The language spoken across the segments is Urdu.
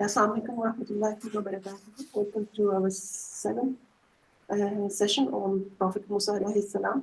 Assalamualaikum warahmatullahi wabarakatuh. Welcome to our seventh session on Prophet Musa alayhi salam.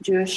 Jewish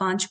5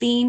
3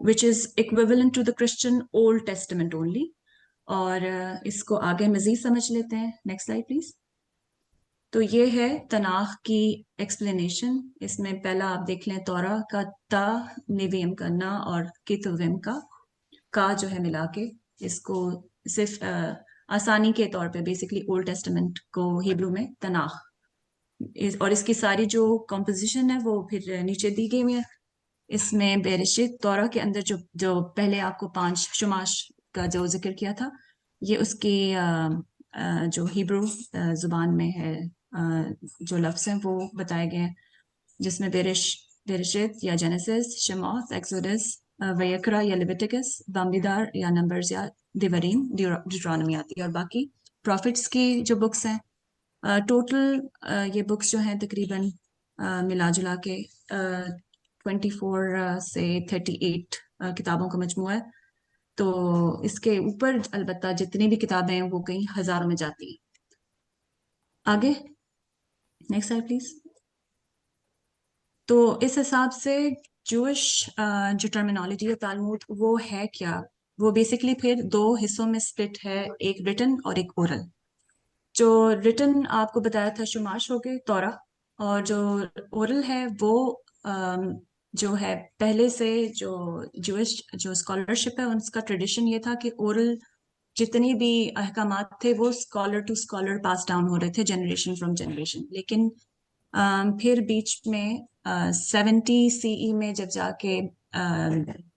which is equivalent to the Christian Old Testament only. اور اس کو آگے مزید سمجھ لیتے ہیں. Next slide please. تو یہ ہے تناخ کی ایکسپلینیشن. اس میں پہلا آپ دیکھ لیں تورا کا تا، نیویم کا نا، اور کتویم کا جو ہے ملا کے اس کو صرف آسانی کے طور پہ بیسکلی اولڈ ٹیسٹمنٹ کو ہیبرو میں تناخ، اور اس کی ساری جو کمپوزیشن ہے وہ پھر نیچے دی گئی ہوئی ہے. اس میں بیرشت تورا کے اندر جو پہلے آپ کو 5 شماش کا جو ذکر کیا تھا، یہ اس کی جو ہیبرو زبان میں ہے جو لفظ ہیں وہ بتائے گئے ہیں، جس میں بیرشت یا جینیسس، شموت، ایکسوڈس، ویکرا یا لیویٹیکس، بامبیدار یا نمبرز یا دیوریم، ڈیوٹرانومی آتی ہے، اور باقی پروفٹس کی جو بکس ہیں. ٹوٹل یہ بکس جو ہیں تقریباً ملا جلا کے 24 سے 38 کتابوں کا مجموعہ ہے. تو اس کے اوپر البتہ جتنی بھی کتابیں ہیں وہ کئی ہزاروں میں جاتی ہیں. آگے نیکسٹ سلائڈ پلیز. تو اس حساب سے جوش جو ٹرمینالوجی ہے تالمود وہ ہے کیا؟ وہ بیسکلی پھر 2 حصوں میں سپلٹ ہے، ایک ریٹن اور ایک اورل. جو ریٹن آپ کو بتایا تھا شماش ہو گئے تورا، اور جو اورل ہے وہ جو ہے پہلے سے جو جوش جو اسکالرشپ ہے اس کا ٹریڈیشن یہ تھا کہ اورل جتنی بھی احکامات تھے وہ scholar to scholar pass down ہو رہے تھے جنریشن فرام جنریشن. لیکن پھر بیچ میں 70 CE میں جب جا کے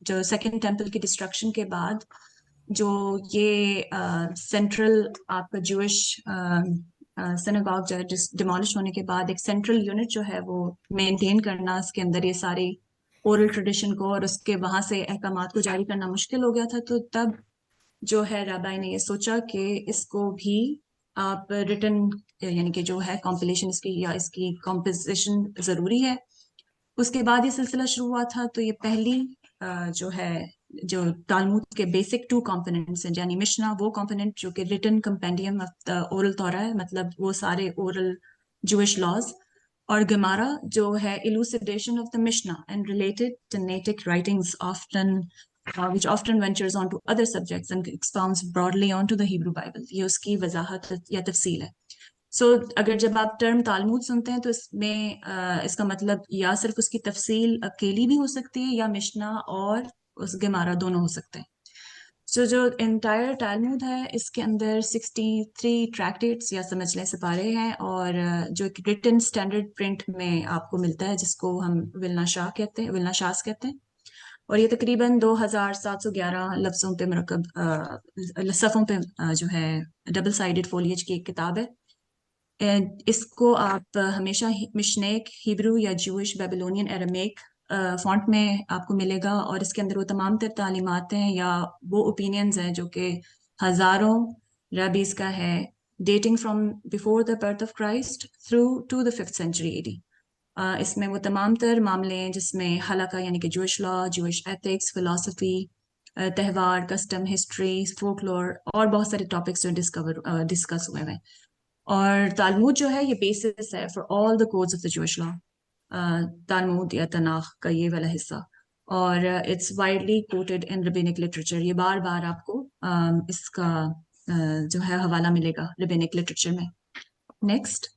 جو سیکنڈ ٹیمپل کی ڈسٹرکشن کے بعد جو یہ سینٹرل آپ کا جوش سیناگوگ جو ہے ڈیمالش ہونے کے بعد ایک سینٹرل یونٹ جو ہے وہ مینٹین کرنا، اس کے اندر یہ ساری اورل ٹریڈیشن کو اور اس کے وہاں سے احکامات کو جاری کرنا مشکل ہو گیا تھا. تو تب جو ہے رابائی نے یہ سوچا کہ اس کو بھی آپ ریٹن یعنی کہ جو ہے کمپلیشن اس کی یا اس کی کمپوزیشن ضروری ہے. اس کے بعد یہ سلسلہ شروع ہوا تھا. تو یہ پہلی جو ہے جو تالمود کے بیسک 2 کمپوننٹس ہیں، یعنی مشنا وہ کمپوننٹ جو کہ written compendium of the oral Torah ہے، مطلب وہ سارے اورل جوش لاز، اور گمارا جو ہے elucidation of the Mishnah and related Tanaitic writings which often ventures onto other subjects and expounds broadly onto the Hebrew Bible. یہ اس کی وضاحت یا تفصیل ہے. اگر جب آپ ٹرم تالمود سنتے ہیں تو اس میں اس کا مطلب یا صرف اس کی تفصیل اکیلی بھی ہو سکتی ہے یا مشنا اور اس گمارا دونوں ہو سکتے ہیں. جو انٹائر تالمود ہے اس کے اندر 63 ٹریکٹیٹس یا سمجھ لیں سپارے ہیں، اور جو ایک ریٹن اسٹینڈرڈ پرنٹ میں آپ کو ملتا ہے جس کو ہم ولنا شاس کہتے ہیں. اور یہ تقریباً 2711 لفظوں پہ مرکب صفوں پہ جو ہے ڈبل سائیڈڈ فولیج کی ایک کتاب ہے. اس کو آپ ہمیشہ مشنیک، ہیبرو یا جوش بیبلونین ایرامیک فونٹ میں آپ کو ملے گا، اور اس کے اندر وہ تمام تر تعلیمات ہیں یا وہ اوپینینز ہیں جو کہ ہزاروں ربیز کا ہے، dating from before the birth of Christ through to the 5th century AD. اس میں وہ تمام تر معاملے ہیں جس میں حلقہ یعنی کہ جوش لا، جوش ایتھکس، فلاسفی، تہوار، کسٹم، ہسٹری، فولکلور اور بہت سارے ٹاپکس جو ڈسکس ہوئے ہیں. اور تالمود جو ہے یہ بیسس ہے for all the codes of the جوش لا. تالمود یا تناخ کا یہ والا حصہ، اور it's widely quoted in rabbinic literature. یہ بار بار آپ کو اس کا جو ہے حوالہ ملے گا ربینک لٹریچر میں. نیکسٹ.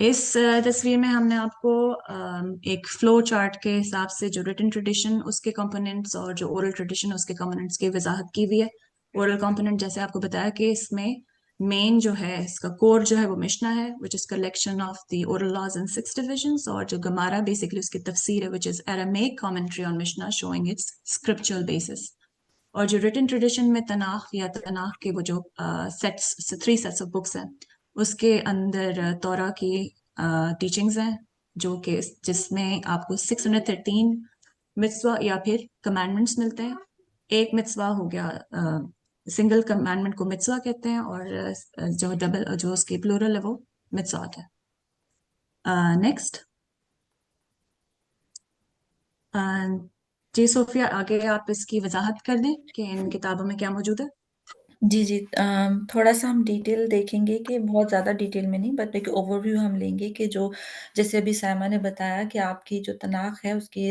اس تصویر میں ہم نے آپ کو ایک فلو چارٹ کے حساب سے جو ریٹن ٹریڈیشن اس کے کمپوننٹس اور جو اورل ٹریڈیشن اس کے کمپوننٹس کی وضاحت کی ہوئی ہے. اورل کمپوننٹ جیسے آپ کو بتایا کہ اس میں مین جو ہے اس کا کور جو ہے وہ مشنا ہے which is collection of the oral laws in 6 divisions، اور جو گمارا بیسکلی اس کی تفسیر ہے which is Aramaic commentary on Mishnah showing its scriptural basis. اور جو ریٹن ٹریڈیشن میں تناخ یا تناخ کے وہ جو 3 sets of books ہیں اس کے اندر تورا کی ٹیچنگز ہیں جو کہ جس میں آپ کو 613 متسوا یا پھر کمانڈمنٹس ملتے ہیں. ایک متسوا ہو گیا، سنگل کمانڈمنٹ کو متسوا کہتے ہیں، اور جو ڈبل جو اس کی پلورل ہے وہ متسوات ہے. نیکسٹ. جی صوفیہ آگے آپ اس کی وضاحت کر دیں کہ ان کتابوں میں کیا موجود ہے. جی تھوڑا سا ہم ڈیٹیل دیکھیں گے کہ بہت زیادہ ڈیٹیل میں نہیں، بٹ ایک اوور ویو ہم لیں گے کہ جو جیسے ابھی سائمہ نے بتایا کہ آپ کی جو تناخ ہے اس کی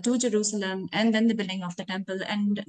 to Jerusalem, and then the building of the temple, and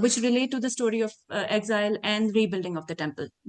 which relate to the story of exile and rebuilding of the temple.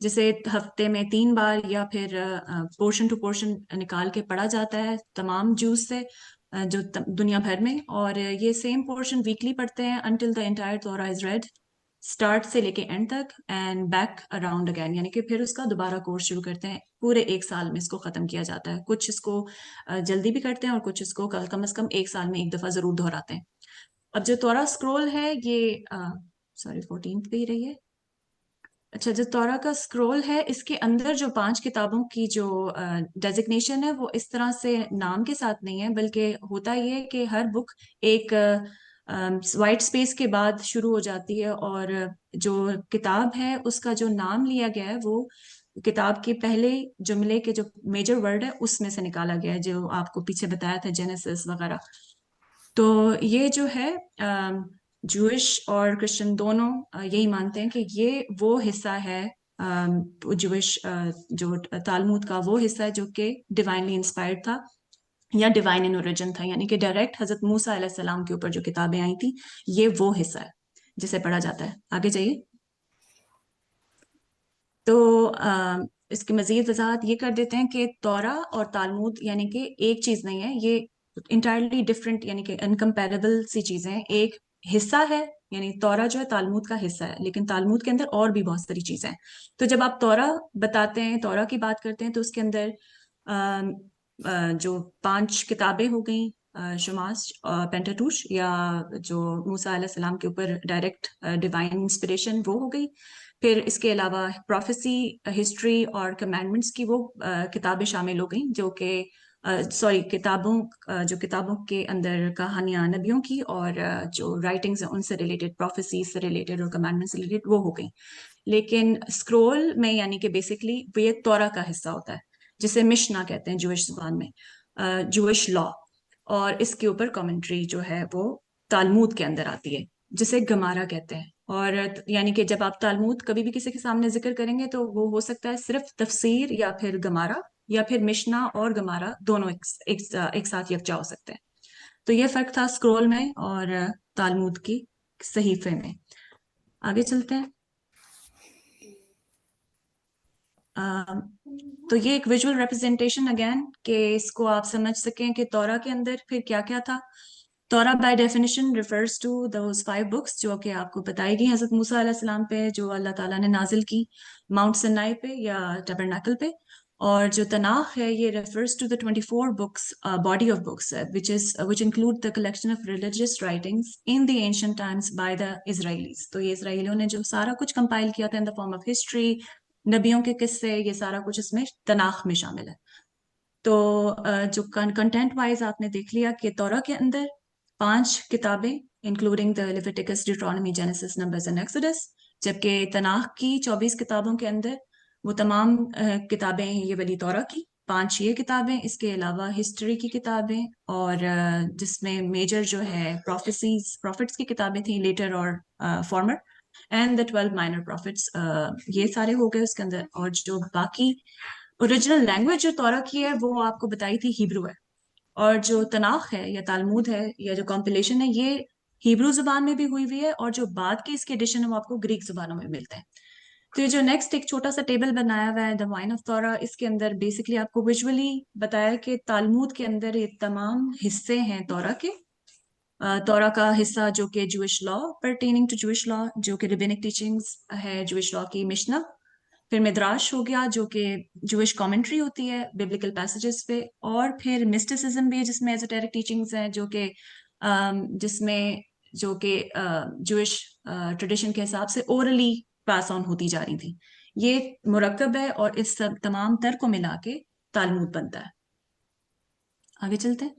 جسے ہفتے میں 3 بار یا پھر پورشن ٹو پورشن نکال کے پڑھا جاتا ہے تمام جوز سے جو دنیا بھر میں، اور یہ سیم پورشن ویکلی پڑھتے ہیں until the entire Torah is read، start سے لے کے اینڈ تک، اینڈ بیک اراؤنڈ اگین، یعنی کہ پھر اس کا دوبارہ کورس شروع کرتے ہیں. پورے 1 سال میں اس کو ختم کیا جاتا ہے. کچھ اس کو جلدی بھی کرتے ہیں اور کچھ اس کو کم از کم 1 سال میں 1 دفعہ ضرور دہراتے ہیں. اب جو تورا اسکرول ہے یہ 14 پہ ہی رہی ہے. اچھا، جو تورا کا اسکرول ہے اس کے اندر جو 5 کتابوں کی جو ڈیزگنیشن ہے وہ اس طرح سے نام کے ساتھ نہیں ہے، بلکہ ہوتا یہ ہے کہ ہر بک ایک وائٹ اسپیس کے بعد شروع ہو جاتی ہے، اور جو کتاب ہے اس کا جو نام لیا گیا ہے وہ کتاب کے پہلے جملے کے جو میجر ورڈ ہے اس میں سے نکالا گیا ہے، جو آپ کو پیچھے بتایا تھا جینیسس وغیرہ. تو یہ جو ہے جوئش اور کرسچن دونوں یہی مانتے ہیں کہ یہ وہ حصہ ہے جوئش جو تالمود کا وہ حصہ ہے جو کہ ڈیوائنلی انسپائرڈ تھا یا ڈیوائن ان اوریجن تھا، یعنی کہ ڈائریکٹ حضرت موسیٰ علیہ السلام کے اوپر جو کتابیں آئی تھیں یہ وہ حصہ ہے جسے پڑھا جاتا ہے. آگے جائیے. تو اس کی مزید وضاحت یہ کر دیتے ہیں کہ تورا اور تالمود یعنی کہ ایک چیز نہیں ہے، یہ انٹائرلی ڈفرینٹ یعنی کہ انکمپیریبل سی چیزیں ہیں. ایک حصہ ہے، یعنی تورا جو ہے تالمود کا حصہ ہے، لیکن تالمود کے اندر اور بھی بہت ساری چیزیں ہیں. تو جب آپ تورا بتاتے ہیں، تورا کی بات کرتے ہیں، تو اس کے اندر جو 5 کتابیں ہو گئیں، شماس، پینٹاٹوش یا جو موسیٰ علیہ السلام کے اوپر ڈائریکٹ ڈیوائن انسپریشن وہ ہو گئی. پھر اس کے علاوہ پروفیسی، ہسٹری اور کمانڈمنٹس کی وہ کتابیں شامل ہو گئیں جو کہ کتابوں کے اندر کہانیاں نبیوں کی اور جو رائٹنگز ہیں ان سے ریلیٹڈ، پروفیسیز سے ریلیٹڈ اور کمانڈمنٹ سے ریلیٹڈ وہ ہو گئیں. لیکن اسکرول میں یعنی کہ بیسکلی یہ تورا کا حصہ ہوتا ہے جسے مشنا کہتے ہیں جوئش زبان میں، جوئش لا، اور اس کے اوپر کامنٹری جو ہے وہ تالمود کے اندر آتی ہے جسے گمارا کہتے ہیں. اور یعنی کہ جب آپ تالمود کبھی بھی کسی کے سامنے ذکر کریں گے تو وہ ہو سکتا ہے صرف تفسیر یا پھر گمارا، یا پھر مشنا اور گمارا دونوں ایک ساتھ یکجا ہو سکتے ہیں. تو یہ فرق تھا اسکرول میں اور تالمود کی صحیفے میں. آگے چلتے ہیں. تو یہ ایک ویژول ریپرزنٹیشن اگین کہ اس کو آپ سمجھ سکیں کہ تورا کے اندر پھر کیا کیا تھا. Torah by definition refers to those 5 books جو کہ آپ کو بتائی گئی حضرت موسیٰ علیہ السلام پہ، جو اللہ تعالیٰ نے نازل کی ماؤنٹ سنائی پہ یا ٹیبرنیکل پہ. اور جو تناخ ہے یہ refers to the 24 books body of books which include the collection of religious writings in the ancient times by the Israelis. تو یہ اسرائیلیوں نے جو سارا کچھ کمپائل کیا تھا in the form of history، نبیوں کے قصے، یہ سارا کچھ اس میں تناخ میں شامل ہے. تو جو کنٹینٹ وائز آپ نے دیکھ لیا کہ تورا کے اندر 5 کتابیں including the Leviticus, Deuteronomy, Genesis, Numbers and Exodus, جبکہ تناخ کی 24 کتابوں کے اندر وہ تمام کتابیں یہ والی تورا کی، 5 یہ کتابیں، اس کے علاوہ ہسٹری کی کتابیں، اور جس میں میجر جو ہے پروفٹس کی کتابیں تھیں، لیٹر اور former, and the 12 minor prophets, یہ سارے ہو گئے اس کے اندر. اور جو باقی اوریجنل لینگویج جو تورا کی ہے وہ آپ کو بتائی تھی ہیبرو ہے، اور جو تناخ ہے یا تالمود ہے یا جو کمپلیشن ہے یہ ہیبرو زبان میں بھی ہوئی ہوئی ہے، اور جو بعد کے اس کے ایڈیشن ہے وہ آپ کو گریک زبانوں میں ملتے ہیں. تو یہ جو نیکسٹ ایک چھوٹا سا ٹیبل بنایا ہوا ہے دا وائن آف تورا، اس کے اندر بیسکلی آپ کو ویژولی بتایا کہ تالمود کے اندر یہ تمام حصے ہیں تورا کے. تورا کا حصہ جو کہ Jewish law, pertaining to Jewish law, جو کہ ریبینک ٹیچنگز ہے جوئش لا کی مشنا. پھر مدراش ہو گیا جو کہ جوئش کامنٹری ہوتی ہے بیبلیکل پیسیجز پہ. اور پھر مسٹسزم بھی ہے جس میں ایزوٹیرک ٹیچنگز ہیں جس میں جو کہ جوئش ٹریڈیشن کے حساب سے اورلی پاس آن ہوتی جا رہی تھی. یہ مرکب ہے اور اس تمام تر کو ملا کے تالمود بنتا ہے. آگے چلتے ہیں.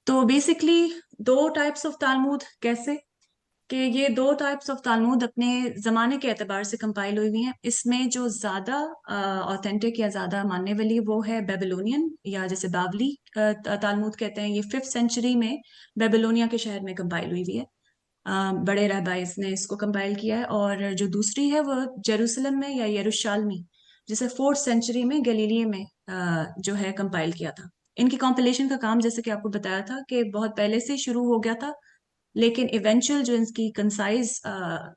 تو بیسکلی 2 ٹائپس آف تالمود کیسے کہ یہ 2 ٹائپس آف تالمود اپنے زمانے کے اعتبار سے کمپائل ہوئی ہوئی ہیں. اس میں جو زیادہ آتھینٹک یا زیادہ ماننے والی وہ ہے بیبلونین یا جیسے بابلی تالمود کہتے ہیں. یہ 5th سینچری میں بیبلونیا کے شہر میں کمپائل ہوئی ہوئی ہے. بڑے رہبائز نے اس کو کمپائل کیا ہے. اور جو دوسری ہے وہ جیروسلم میں یا یروشالمی جسے 4th سینچری میں گلیلیے میں جو ہے کمپائل کیا تھا. ان کی کمپلیشن کا کام جیسے کہ آپ کو بتایا تھا کہ بہت پہلے سے شروع ہو گیا تھا لیکن ایونچوئل جو ان کی کنسائز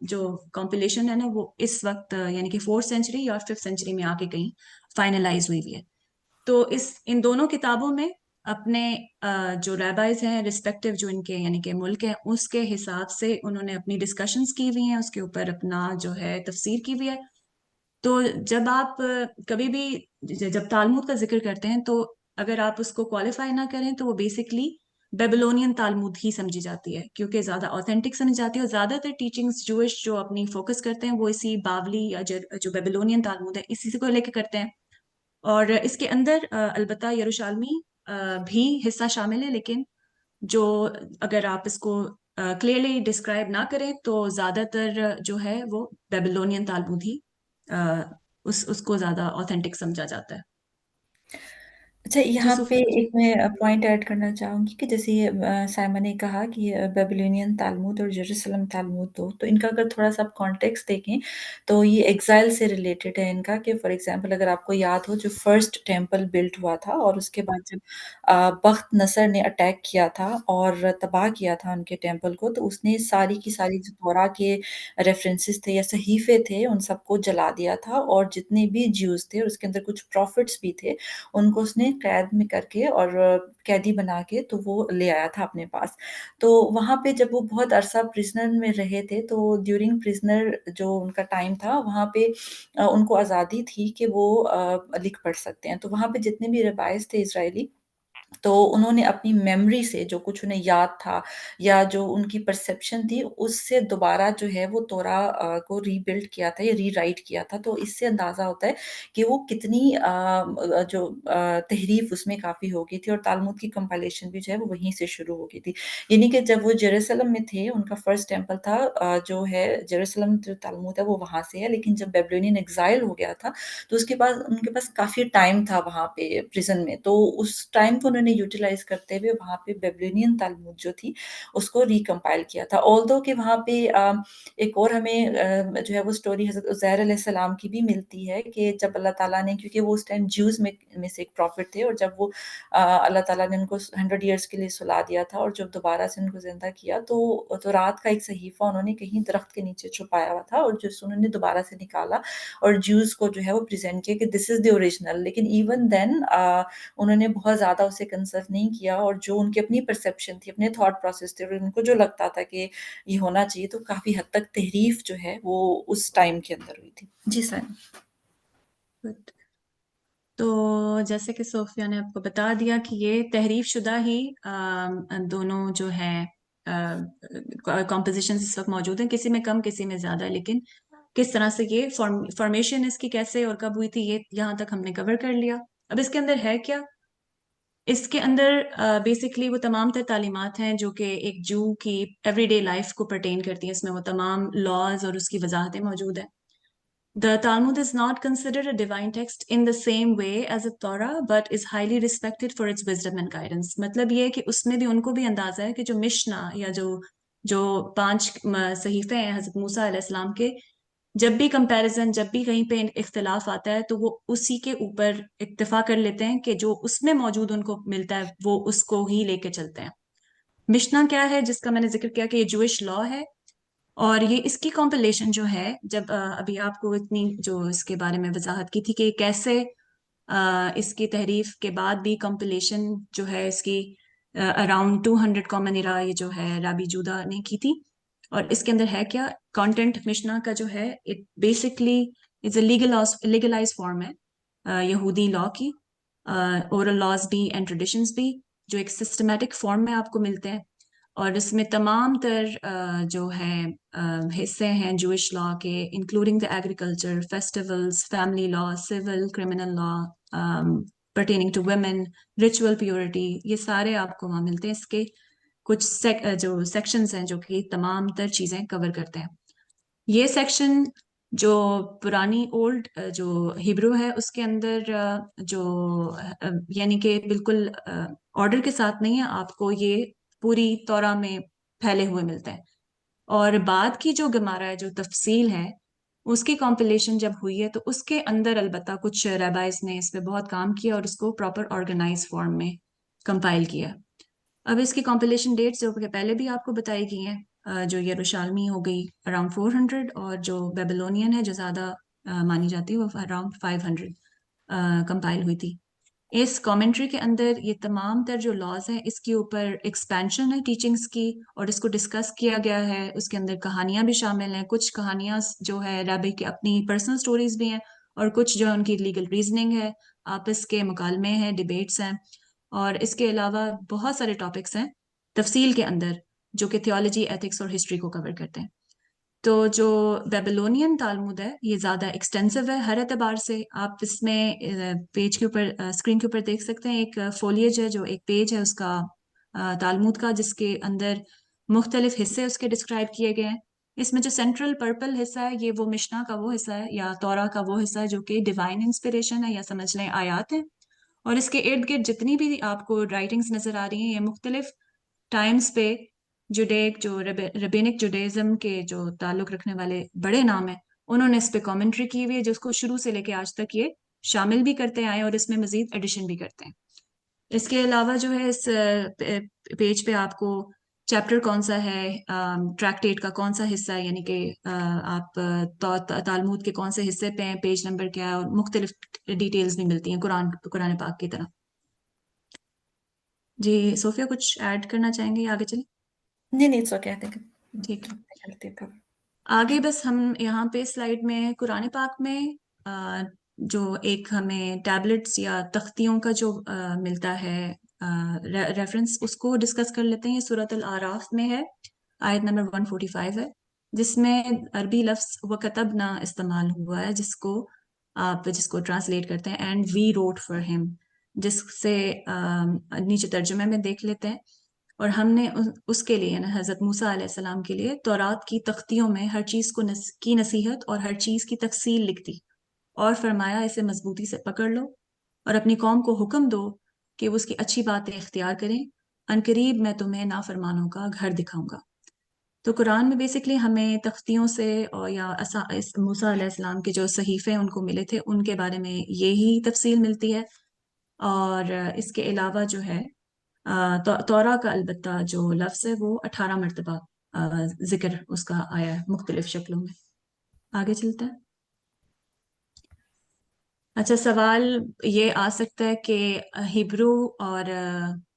جو کمپلیشن ہے نا وہ اس وقت یعنی کہ 4th سینچری یا 5th سینچری میں آ کے کہیں فائنلائز ہوئی ہے. تو ان دونوں کتابوں میں اپنے جو ریبائز ہیں ریسپیکٹیو جو ان کے یعنی کہ ملک ہیں اس کے حساب سے انہوں نے اپنی ڈسکشنز کی ہوئی ہیں, اس کے اوپر اپنا جو ہے تفسیر کی ہوئی ہے. تو جب آپ کبھی بھی جب تالمود کا ذکر کرتے ہیں تو اگر آپ اس کو کوالیفائی نہ کریں تو وہ بیسکلی بیبلونین تالمود ہی سمجھی جاتی ہے, کیونکہ زیادہ اوتھینٹک سمجھی جاتی ہے, اور زیادہ تر ٹیچنگز جوش جو اپنی فوکس کرتے ہیں وہ اسی باولی یا جو بیبلونین تالمود ہے اسی کو لے کے کرتے ہیں. اور اس کے اندر البتہ یروشالمی بھی حصہ شامل ہے, لیکن جو اگر آپ اس کو کلیئرلی ڈسکرائب نہ کریں تو زیادہ تر جو ہے وہ بیبلونین تالمود ہی اس کو زیادہ اوتھینٹک سمجھا جاتا ہے. اچھا جی یہاں پہ صوفیہ جی. ایک میں پوائنٹ ایڈ کرنا چاہوں گی کہ جیسے یہ سائمن نے کہا کہ بیبلونین تالمود اور جیروسلم تالمود تو ان کا اگر تھوڑا سا آپ کانٹیکس دیکھیں تو یہ ایگزائل سے ریلیٹڈ ہے ان کا, کہ فار ایگزامپل اگر آپ کو یاد ہو جو فرسٹ ٹیمپل بلٹ ہوا تھا اور اس کے بعد جب بخت نصر نے اٹیک کیا تھا اور تباہ کیا تھا ان کے ٹیمپل کو, تو اس نے ساری کی ساری جو تورا کے ریفرنسز تھے یا صحیفے تھے ان سب کو جلا دیا تھا, اور جتنے بھی جیوز تھے اور اس کے اندر کچھ پروفٹس بھی تھے ان کو اس نے قید میں کر کے اور قیدی بنا کے تو وہ لے آیا تھا اپنے پاس. تو وہاں پہ جب وہ بہت عرصہ پرزنر میں رہے تھے تو ڈیورنگ پرزنر جو ان کا ٹائم تھا وہاں پہ ان کو آزادی تھی کہ وہ لکھ پڑھ سکتے ہیں. تو وہاں پہ جتنے بھی ریبائز تھے اسرائیلی تو انہوں نے اپنی میموری سے جو کچھ انہیں یاد تھا یا جو ان کی پرسیپشن تھی اس سے دوبارہ جو ہے وہ تورا کو ری بلڈ کیا تھا یا ری رائٹ کیا تھا. تو اس سے اندازہ ہوتا ہے کہ وہ کتنی جو تحریف اس میں کافی ہو گئی تھی, اور تالمود کی کمپائلیشن بھی جو ہے وہ وہیں سے شروع ہو گئی تھی. یعنی کہ جب وہ جیروسلم میں تھے ان کا فرسٹ ٹیمپل تھا جو ہے جیروسلم جو تالمود ہے وہ وہاں سے ہے, لیکن جب بیبلونین ایگزائل ہو گیا تھا تو اس کے بعد ان کے پاس کافی ٹائم تھا وہاں پہ پرزن میں, تو اس ٹائم کو انہوں نے یوٹیلائز کرتے ہوئے وہاں پہ بیبلونین تالمود جو تھی اس کو ریکمپائل کیا تھا. آلدو کہ وہاں پہ ایک اور ہمیں جو ہے وہ سٹوری حضرت عزیر علیہ السلام کی بھی ملتی ہے کہ جب اللہ تعالیٰ نے, کیونکہ وہ اس ٹائم جیوز میں سے ایک پروفٹ تھے, اور جب وہ اللہ تعالیٰ نے ان کو 100 ایئرس کے لیے سلا دیا تھا اور جب دوبارہ سے ان کو زندہ کیا تو رات کا ایک صحیفہ انہوں نے کہیں درخت کے نیچے چھپایا ہوا تھا, اور جس انہوں نے دوبارہ سے نکالا اور جیوز کو جو ہے وہ پریزنٹ کیا کہ دس از دی اوریجنل. لیکن ایون دین انہوں نے بہت زیادہ اسے کنسرو نہیں کیا, اور جو ان کی اپنی پرسیپشن تھی, اپنے تھاٹ پروسیس تھے, اور ان کو جو لگتا تھا کہ یہ ہونا چاہیے, تو کافی حد تک تحریف جو ہے وہ اس ٹائم کے اندر ہوئی تھی. جی سر. تو جیسے کہ صوفیہ نے آپ کو بتا دیا کہ یہ تحریف شدہ ہی دونوں جو ہیں کمپوزیشن اس وقت موجود ہیں, کسی میں کم کسی میں زیادہ, لیکن کس طرح سے یہ فارمیشن اس کی کیسے اور کب ہوئی تھی یہ یہاں تک ہم نے کور کر لیا. اب اس کے اندر ہے کیا؟ اس کے اندر بیسکلی وہ تمام تر تعلیمات ہیں جو کہ ایک جو کی ایوری ڈے لائف کو پرٹین کرتی ہیں, اس میں وہ تمام لاز اور اس کی وضاحتیں موجود ہیں. The Talmud is not considered a divine text in the same way as the Torah, but is highly respected for its wisdom and guidance. مطلب یہ کہ اس میں بھی ان کو بھی اندازہ ہے کہ جو مشنا یا جو 5 صحیفے ہیں حضرت موسیٰ علیہ السلام کے, جب بھی کمپیریزن, جب بھی کہیں پہ اختلاف آتا ہے تو وہ اسی کے اوپر اکتفا کر لیتے ہیں کہ جو اس میں موجود ان کو ملتا ہے وہ اس کو ہی لے کے چلتے ہیں. مشنا کیا ہے جس کا میں نے ذکر کیا کہ یہ جوئش لا ہے, اور یہ اس کی کمپلیشن جو ہے, جب ابھی آپ کو اتنی جو اس کے بارے میں وضاحت کی تھی کہ کیسے اس کی تحریف کے بعد بھی کمپلیشن جو ہے اس کی اراؤنڈ 200 کامن ایرا یہ جو ہے رابی جودا نے کی تھی. اور اس کے اندر ہے کیا کانٹینٹ مشنا کا جو ہے it basically is a legalise form ہے یہودی لا کی, اورل لاز بھی اینڈ ٹریڈیشنز بھی جو ایک سسٹمیٹک فارم میں آپ کو ملتے ہیں, اور اس میں تمام تر جو ہے حصے ہیں جوئش لا کے, including the agriculture, festivals, family law, civil, criminal law, pertaining to women, ritual purity, یہ سارے آپ کو وہاں ملتے ہیں. اس کے کچھ جو سیکشنز ہیں جو کہ تمام تر چیزیں کور کرتے ہیں. یہ سیکشن جو پرانی اولڈ جو ہیبرو ہے اس کے اندر جو یعنی کہ بالکل آرڈر کے ساتھ نہیں ہے, آپ کو یہ پوری تورا میں پھیلے ہوئے ملتے ہیں. اور بعد کی جو گمارا ہے, جو تفصیل ہے, اس کی کمپلیشن جب ہوئی ہے تو اس کے اندر البتہ کچھ ریبائز نے اس پہ بہت کام کیا اور اس کو پراپر آرگنائز فارم میں کمپائل کیا. اب اس کی کمپلیشن ڈیٹس جو کہ پہلے بھی آپ کو بتائی گئی ہیں، جو یروشالمی ہو گئی اراؤنڈ 400 اور جو بیبلونین ہے جو زیادہ مانی جاتی ہے وہ اراؤنڈ 500 کمپائل ہوئی تھی. اس کامنٹری کے اندر یہ تمام تر جو لاز ہیں اس کے اوپر ایکسپینشن ہے ٹیچنگس کی اور اس کو ڈسکس کیا گیا ہے. اس کے اندر کہانیاں بھی شامل ہیں، کچھ کہانیاں جو ہے رابع کی اپنی پرسنل سٹوریز بھی ہیں اور کچھ جو ان کی لیگل ریزننگ ہے، آپس کے مکالمے ہیں، ڈیبیٹس ہیں. اور اس کے علاوہ بہت سارے ٹاپکس ہیں تفصیل کے اندر جو کہ تھیولوجی، ایتھکس اور ہسٹری کو کور کرتے ہیں. تو جو بیبلونین تالمود ہے یہ زیادہ ایکسٹینسو ہے ہر اعتبار سے. آپ اس میں پیج کے اوپر اسکرین کے اوپر دیکھ سکتے ہیں ایک فولیج ہے جو ایک پیج ہے اس کا تالمود کا، جس کے اندر مختلف حصے اس کے ڈسکرائب کیے گئے ہیں. اس میں جو سینٹرل پرپل حصہ ہے یہ وہ مشنا کا وہ حصہ ہے یا تورا کا وہ حصہ ہے جو کہ ڈیوائن انسپریشن ہے یا سمجھ لیں آیات ہیں. اور اس کے ارد گرد جتنی بھی آپ کو رائٹنگز نظر آ رہی ہیں یہ مختلف ٹائمز پہ جوڈیک جو ربینک جوڈیزم کے جو تعلق رکھنے والے بڑے نام ہیں انہوں نے اس پہ کامنٹری کی ہوئی ہے جس کو شروع سے لے کے آج تک یہ شامل بھی کرتے آئے اور اس میں مزید ایڈیشن بھی کرتے ہیں. اس کے علاوہ جو ہے اس پیج پہ آپ کو چیپٹر کون سا ہے، ٹریکٹیٹ کا کون سا حصہ ہے، یعنی کہ آپ تالمود کے کون سے حصے پہ ہیں، پیج نمبر کیا ہے اور مختلف ڈیٹیلز بھی ملتی ہیں قرآن پاک کی طرح. جی صوفیہ کچھ ایڈ کرنا چاہیں گے؟ آگے چلیں. نہیں اٹس اوکے، ٹھیک ہے. آگے بس ہم یہاں پہ سلائیڈ میں قرآن پاک میں جو ایک ہمیں ٹیبلٹس یا تختیوں کا جو ملتا ہے ریفرنس اس کو ڈسکس کر لیتے ہیں. یہ سورۃ الاعراف میں ہے، آیت نمبر 145 ہے، جس میں عربی لفظ وَكَتَبْنَا استعمال ہوا ہے جس کو ٹرانسلیٹ کرتے ہیں اینڈ وی روٹ فار ہم، جس سے نیچے ترجمے میں دیکھ لیتے ہیں. اور ہم نے اس کے لیے حضرت موسیٰ علیہ السلام کے لیے تورات کی تختیوں میں ہر چیز کی نصیحت اور ہر چیز کی تفصیل لکھ دی اور فرمایا اسے مضبوطی سے پکڑ لو اور اپنی قوم کو حکم دو کہ وہ اس کی اچھی باتیں اختیار کریں، عنقریب میں تمہیں نافرمانوں کا گھر دکھاؤں گا. تو قرآن میں بیسکلی ہمیں تختیوں سے اور یا موسیٰ علیہ السلام کے جو صحیفے ان کو ملے تھے ان کے بارے میں یہی تفصیل ملتی ہے. اور اس کے علاوہ جو ہے تورا کا البتہ جو لفظ ہے وہ 18 مرتبہ ذکر اس کا آیا ہے مختلف شکلوں میں. آگے چلتا ہے. اچھا، سوال یہ آ سکتا ہے کہ ہیبرو اور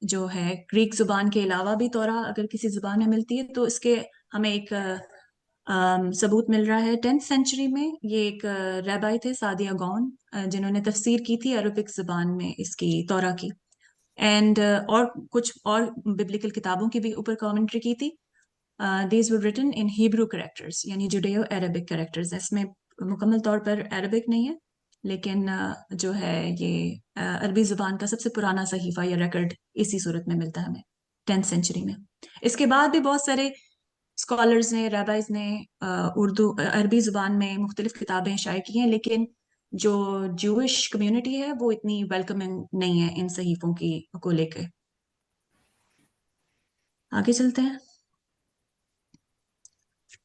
جو ہے گریک زبان کے علاوہ بھی تورا اگر کسی زبان میں ملتی ہے تو اس کے ہمیں ایک ثبوت مل رہا ہے 10th سینچری میں. یہ ایک ریبائی تھے سعدیہ گون جنہوں نے تفسیر کی تھی عربک زبان میں اس کی تورا کی، اینڈ اور کچھ اور ببلیکل کتابوں کی بھی اوپر کامنٹری کی تھی. These were written in Hebrew characters یعنی جوڈیو عربک کریکٹرز. اس میں مکمل طور پر عربک نہیں ہے لیکن جو ہے یہ عربی زبان کا سب سے پرانا صحیفہ یا ریکارڈ اسی صورت میں ملتا ہے ہمیں 10th سینچری میں. اس کے بعد بھی بہت سارے اسکالرز نے، ریبائز نے عربی زبان میں مختلف کتابیں شائع کی ہیں، لیکن جو جوش کمیونٹی ہے وہ اتنی ویلکمنگ نہیں ہے ان صحیفوں کو لے کے. آگے چلتے ہیں.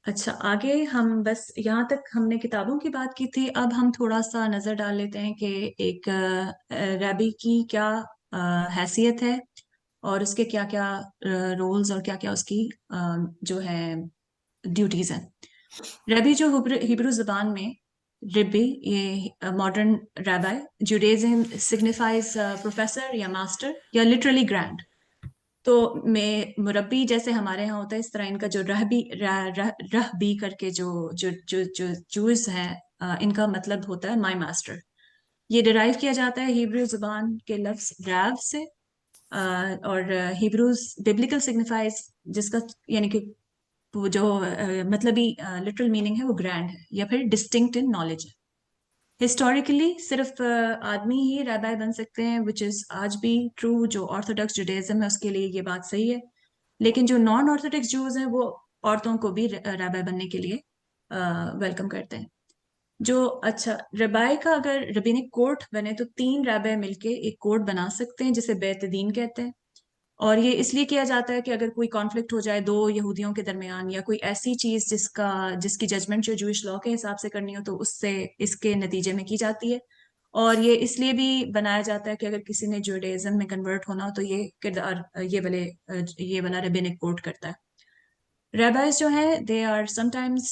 اچھا، آگے ہم بس یہاں تک ہم نے کتابوں کی بات کی تھی. اب ہم تھوڑا سا نظر ڈال لیتے ہیں کہ ایک ریبی کی کیا حیثیت ہے اور اس کے کیا کیا رولز اور کیا کیا اس کی جو ہے ڈیوٹیز ہیں. ریبی جو ہیبرو زبان میں ربی، یہ ماڈرن ریبائی، جوڈیزم سگنیفائز پروفیسر یا ماسٹر یا لٹرلی گرینڈ. تو میں مربی جیسے ہمارے ہاں ہوتا ہے اس طرح ان کا جو رہبی کر کے جوز ہیں ان کا مطلب ہوتا ہے مائی ماسٹر. یہ ڈرائیو کیا جاتا ہے ہیبرو زبان کے لفظ ریو سے، اور ہیبروز ببلیکل سگنیفائز جس کا یعنی کہ وہ جو مطلبی لٹرل میننگ ہے وہ گرینڈ ہے یا پھر ڈسٹنکٹ ان نالج ہے. ہسٹوریکلی صرف آدمی ہی ریبائی بن سکتے ہیں which is آج بھی ٹرو. جو آرتھوڈکس جوڈیزم ہے اس کے لیے یہ بات صحیح ہے، لیکن جو نان آرتھوڈکس جوز ہیں وہ عورتوں کو بھی ریبائی بننے کے لیے ویلکم کرتے ہیں. اچھا، ریبائی کا اگر ربینک کورٹ بنے تو 3 ریبائی مل کے ایک کورٹ بنا سکتے ہیں جسے بیت دین کہتے ہیں. اور یہ اس لیے کیا جاتا ہے کہ اگر کوئی کانفلکٹ ہو جائے 2 یہودیوں کے درمیان یا کوئی ایسی چیز جس کی ججمنٹ جو جوئش لاء کے حساب سے کرنی ہو تو اس کے نتیجے میں کی جاتی ہے. اور یہ اس لیے بھی بنایا جاتا ہے کہ اگر کسی نے جوڈیزم میں کنورٹ ہونا ہو تو یہ کردار یہ والا ربینک کوٹ کرتا ہے. Rabbis جو ہیں they are sometimes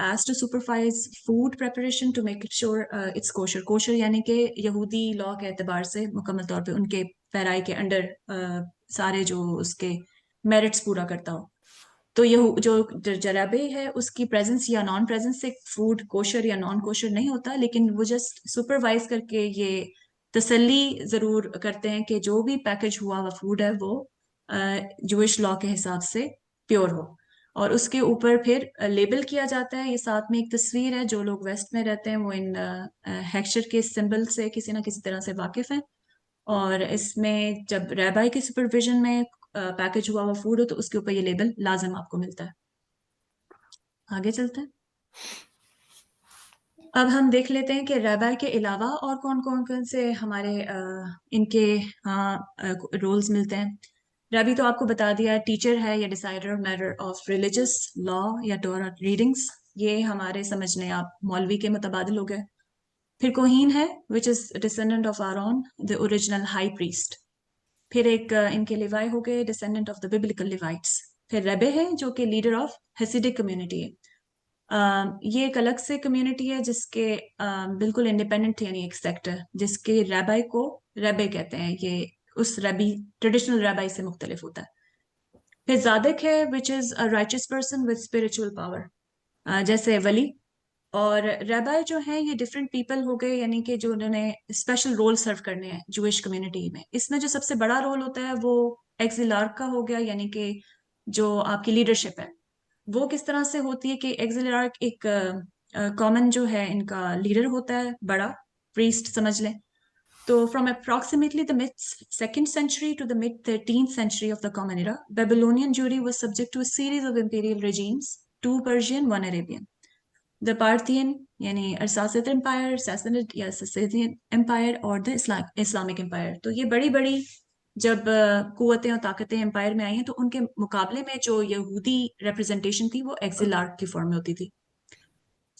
asked to supervise food preparation to make it sure it's kosher. Kosher یعنی کہ یہودی لاء کے اعتبار سے مکمل طور پہ ان کے پیرائی کے انڈر سارے جو اس کے میرٹس پورا کرتا ہو. تو جو ربی ہے اس کی پریزنس یا نان پریزنس سے فوڈ کوشر یا نان کوشر نہیں ہوتا, لیکن وہ جسٹ سپروائز کر کے یہ تسلی ضرور کرتے ہیں کہ جو بھی پیکج ہوا ہوا فوڈ ہے وہ جوئش لاء کے حساب سے پیور ہو. اور اس کے اوپر پھر لیبل کیا جاتا ہے. یہ ساتھ میں ایک تصویر ہے, جو لوگ ویسٹ میں رہتے ہیں وہ ان ہیکچر کے سمبل سے کسی نہ کسی طرح سے واقف ہیں. اور اس میں جب ریبائی کے سپرویژن میں پیکج ہوا ہوا فوڈ ہو تو اس کے اوپر یہ لیبل لازم آپ کو ملتا ہے. آگے چلتے ہیں. اب ہم دیکھ لیتے ہیں کہ ریبائی کے علاوہ اور کون سے ہمارے ان کے رولز ملتے ہیں. ربی تو آپ کو بتا دیا ٹیچر ہے یا ڈیسائیڈر میٹر آف ریلیجس لا یا ٹورا ریڈنگس, یہ ہمارے سمجھنے آپ مولوی کے متبادل ہو گئے. پھر کوہین ہے which is descendant of Aaron, the original high priest. پھر ایک ان کے لیوائی ہو گئے descendant of the biblical Levites. پھر ربے ہے جو کہ لیڈر آف ہیسیڈک کمیونٹی ہے. یہ ایک الگ سے کمیونٹی ہے جس کے بالکل انڈیپینڈنٹ یعنی ایک سیکٹ ہے جس کے ریبائی کو ربے کہتے ہیں. یہ اس ربی ٹریڈیشنل ریبائی سے مختلف ہوتا ہے. پھر زادق ہے which is a righteous person with spiritual power, جیسے ولی. اور ریبائی جو ہیں یہ ڈفرینٹ پیپل ہو گئے یعنی کہ جو انہوں نے اسپیشل رول سرو کرنے ہیں جوئش کمیونٹی میں. اس میں جو سب سے بڑا رول ہوتا ہے وہ ایگزیلارک کا ہو گیا, یعنی کہ جو آپ کی لیڈرشپ ہے وہ کس طرح سے ہوتی ہے کہ ایگزیلارک ایک کامن جو ہے ان کا لیڈر ہوتا ہے, بڑا پریسٹ سمجھ لیں. تو from approximately the mid 2nd century to the mid 13th century of the Common Era, Babylonian Jewry was subject to a series of imperial regimes, 2 Persian, 1 Arabian. The Parthian یعنی Arsacid Empire, Sassanid یا Sassanian Empire اور the Islamic Empire. تو یہ بڑی بڑی جب قوتیں اور طاقتیں امپائر میں آئی ہیں تو ان کے مقابلے میں جو یہودی ریپرزنٹیشن تھی وہ ایگزیلارک کی فارم میں ہوتی تھی.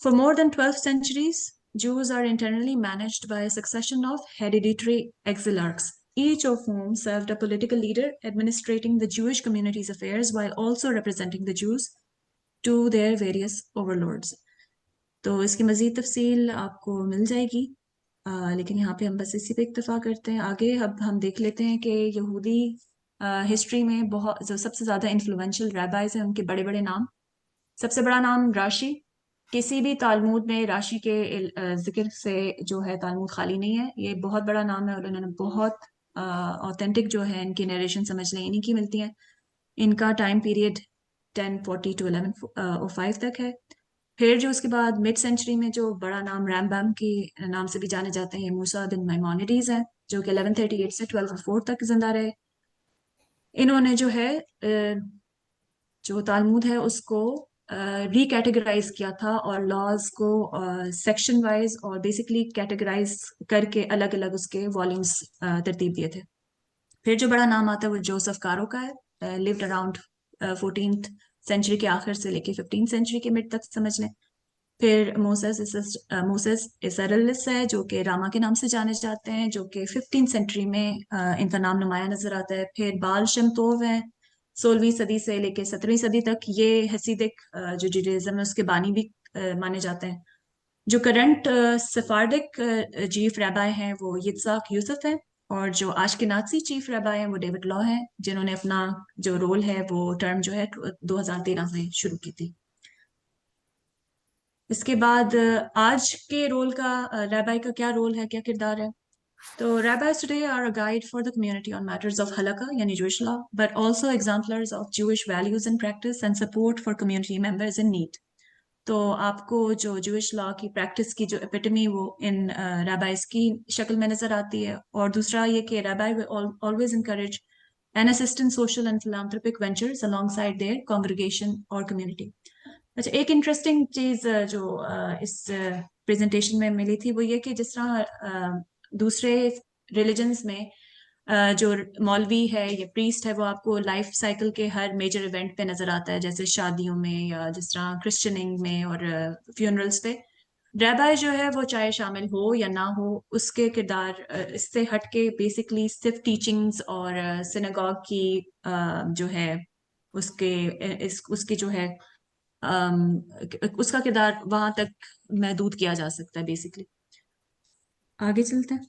For more than 12 centuries, Jews are internally managed by a succession of hereditary exilarchs, each of whom served a political leader administrating the Jewish community's affairs while also representing the Jews to their various overlords. تو اس کی مزید تفصیل آپ کو مل جائے گی, لیکن یہاں پہ ہم بس اسی پہ اکتفا کرتے ہیں. آگے اب ہم دیکھ لیتے ہیں کہ یہودی ہسٹری میں بہت جو سب سے زیادہ انفلوئنشل ریبائز ہیں ان کے بڑے بڑے نام. سب سے بڑا نام راشی. کسی بھی تالمود میں راشی کے ذکر سے جو ہے تالمود خالی نہیں ہے. یہ بہت بڑا نام ہے اور انہوں نے بہت آتھینٹک جو ہے ان کی نیریشن سمجھ لیں انہیں کی ملتی ہیں. ان کا ٹائم پیریڈ 1040 to 1105 تک ہے. پھر جو اس کے بعد مڈ سینچری میں جو بڑا نام ریمبم کے نام سے بھی جانے جاتے ہیں, یہ موسیٰ بن میمونیڈیز ہیں جو کہ 1138 سے 1204 تک زندہ رہے. انہوں نے جو ہے جو تالمود ہے اس کو ری کیٹیگرائز کیا تھا اور لاز کو سیکشن وائز اور بیسکلی کیٹیگرائز کر کے الگ الگ اس کے والیومز ترتیب دیے تھے. پھر جو بڑا نام آتا ہے وہ جوزف کارو کا ہے, لیوڈ اراؤنڈ 14th سینچری کے آخر سے لے کے 15th سینچری کے مڈ تک سمجھ لیں. پھر موسیس اسرلس ہے جو کہ راما کے نام سے جانے جاتے ہیں, جو کہ 15th سینچری میں ان کا نام نمایاں نظر آتا ہے. پھر بال شمتوو ہیں 16ویں صدی سے لے کے 17ویں صدی تک. یہ حسیدک جو جوڈیزم ہے اس کے بانی بھی مانے جاتے ہیں. جو کرنٹ سفارڈک چیف ریبائی ہیں وہ یتزاک یوسف ہیں, اور جو آشکنازی چیف ریبائی ہیں وہ ڈیوڈ لا ہیں, جنہوں نے اپنا جو رول ہے وہ ٹرم جو ہے 2013 میں شروع کی تھی. اس کے بعد آج کے رول کا ریبائی کا کیا رول ہے, کیا کردار ہے. تو rabbis today are a guide for the community on matters of halakha yani Jewish law, but also exemplars of Jewish values and practice and support for community members in need. تو آپ کو جو جوئش لا کی پریکٹس کی جو ایپیٹمی وہ ان ریبائز کی شکل میں نظر آتی ہے. اور دوسرا یہ کہ ریبائی will always encourage and assist in social and philanthropic ventures alongside their congregation or community. اچھا, ایک انٹرسٹنگ چیز جو اس پریزنٹیشن میں ملی تھی وہ یہ کہ جس طرح دوسرے ریلیجنز میں جو مولوی ہے یا پریسٹ ہے وہ آپ کو لائف سائیکل کے ہر میجر ایونٹ پہ نظر آتا ہے, جیسے شادیوں میں یا جس طرح کرسچننگ میں اور فیونرلز پہ. رہبر جو ہے وہ چاہے شامل ہو یا نہ ہو، اس کے کردار اس سے ہٹ کے بیسکلی صرف ٹیچنگز اور سیناگوگ کی جو ہے اس کی جو ہے اس کا کردار وہاں تک محدود کیا جا سکتا ہے بیسکلی. آگے چلتے ہیں.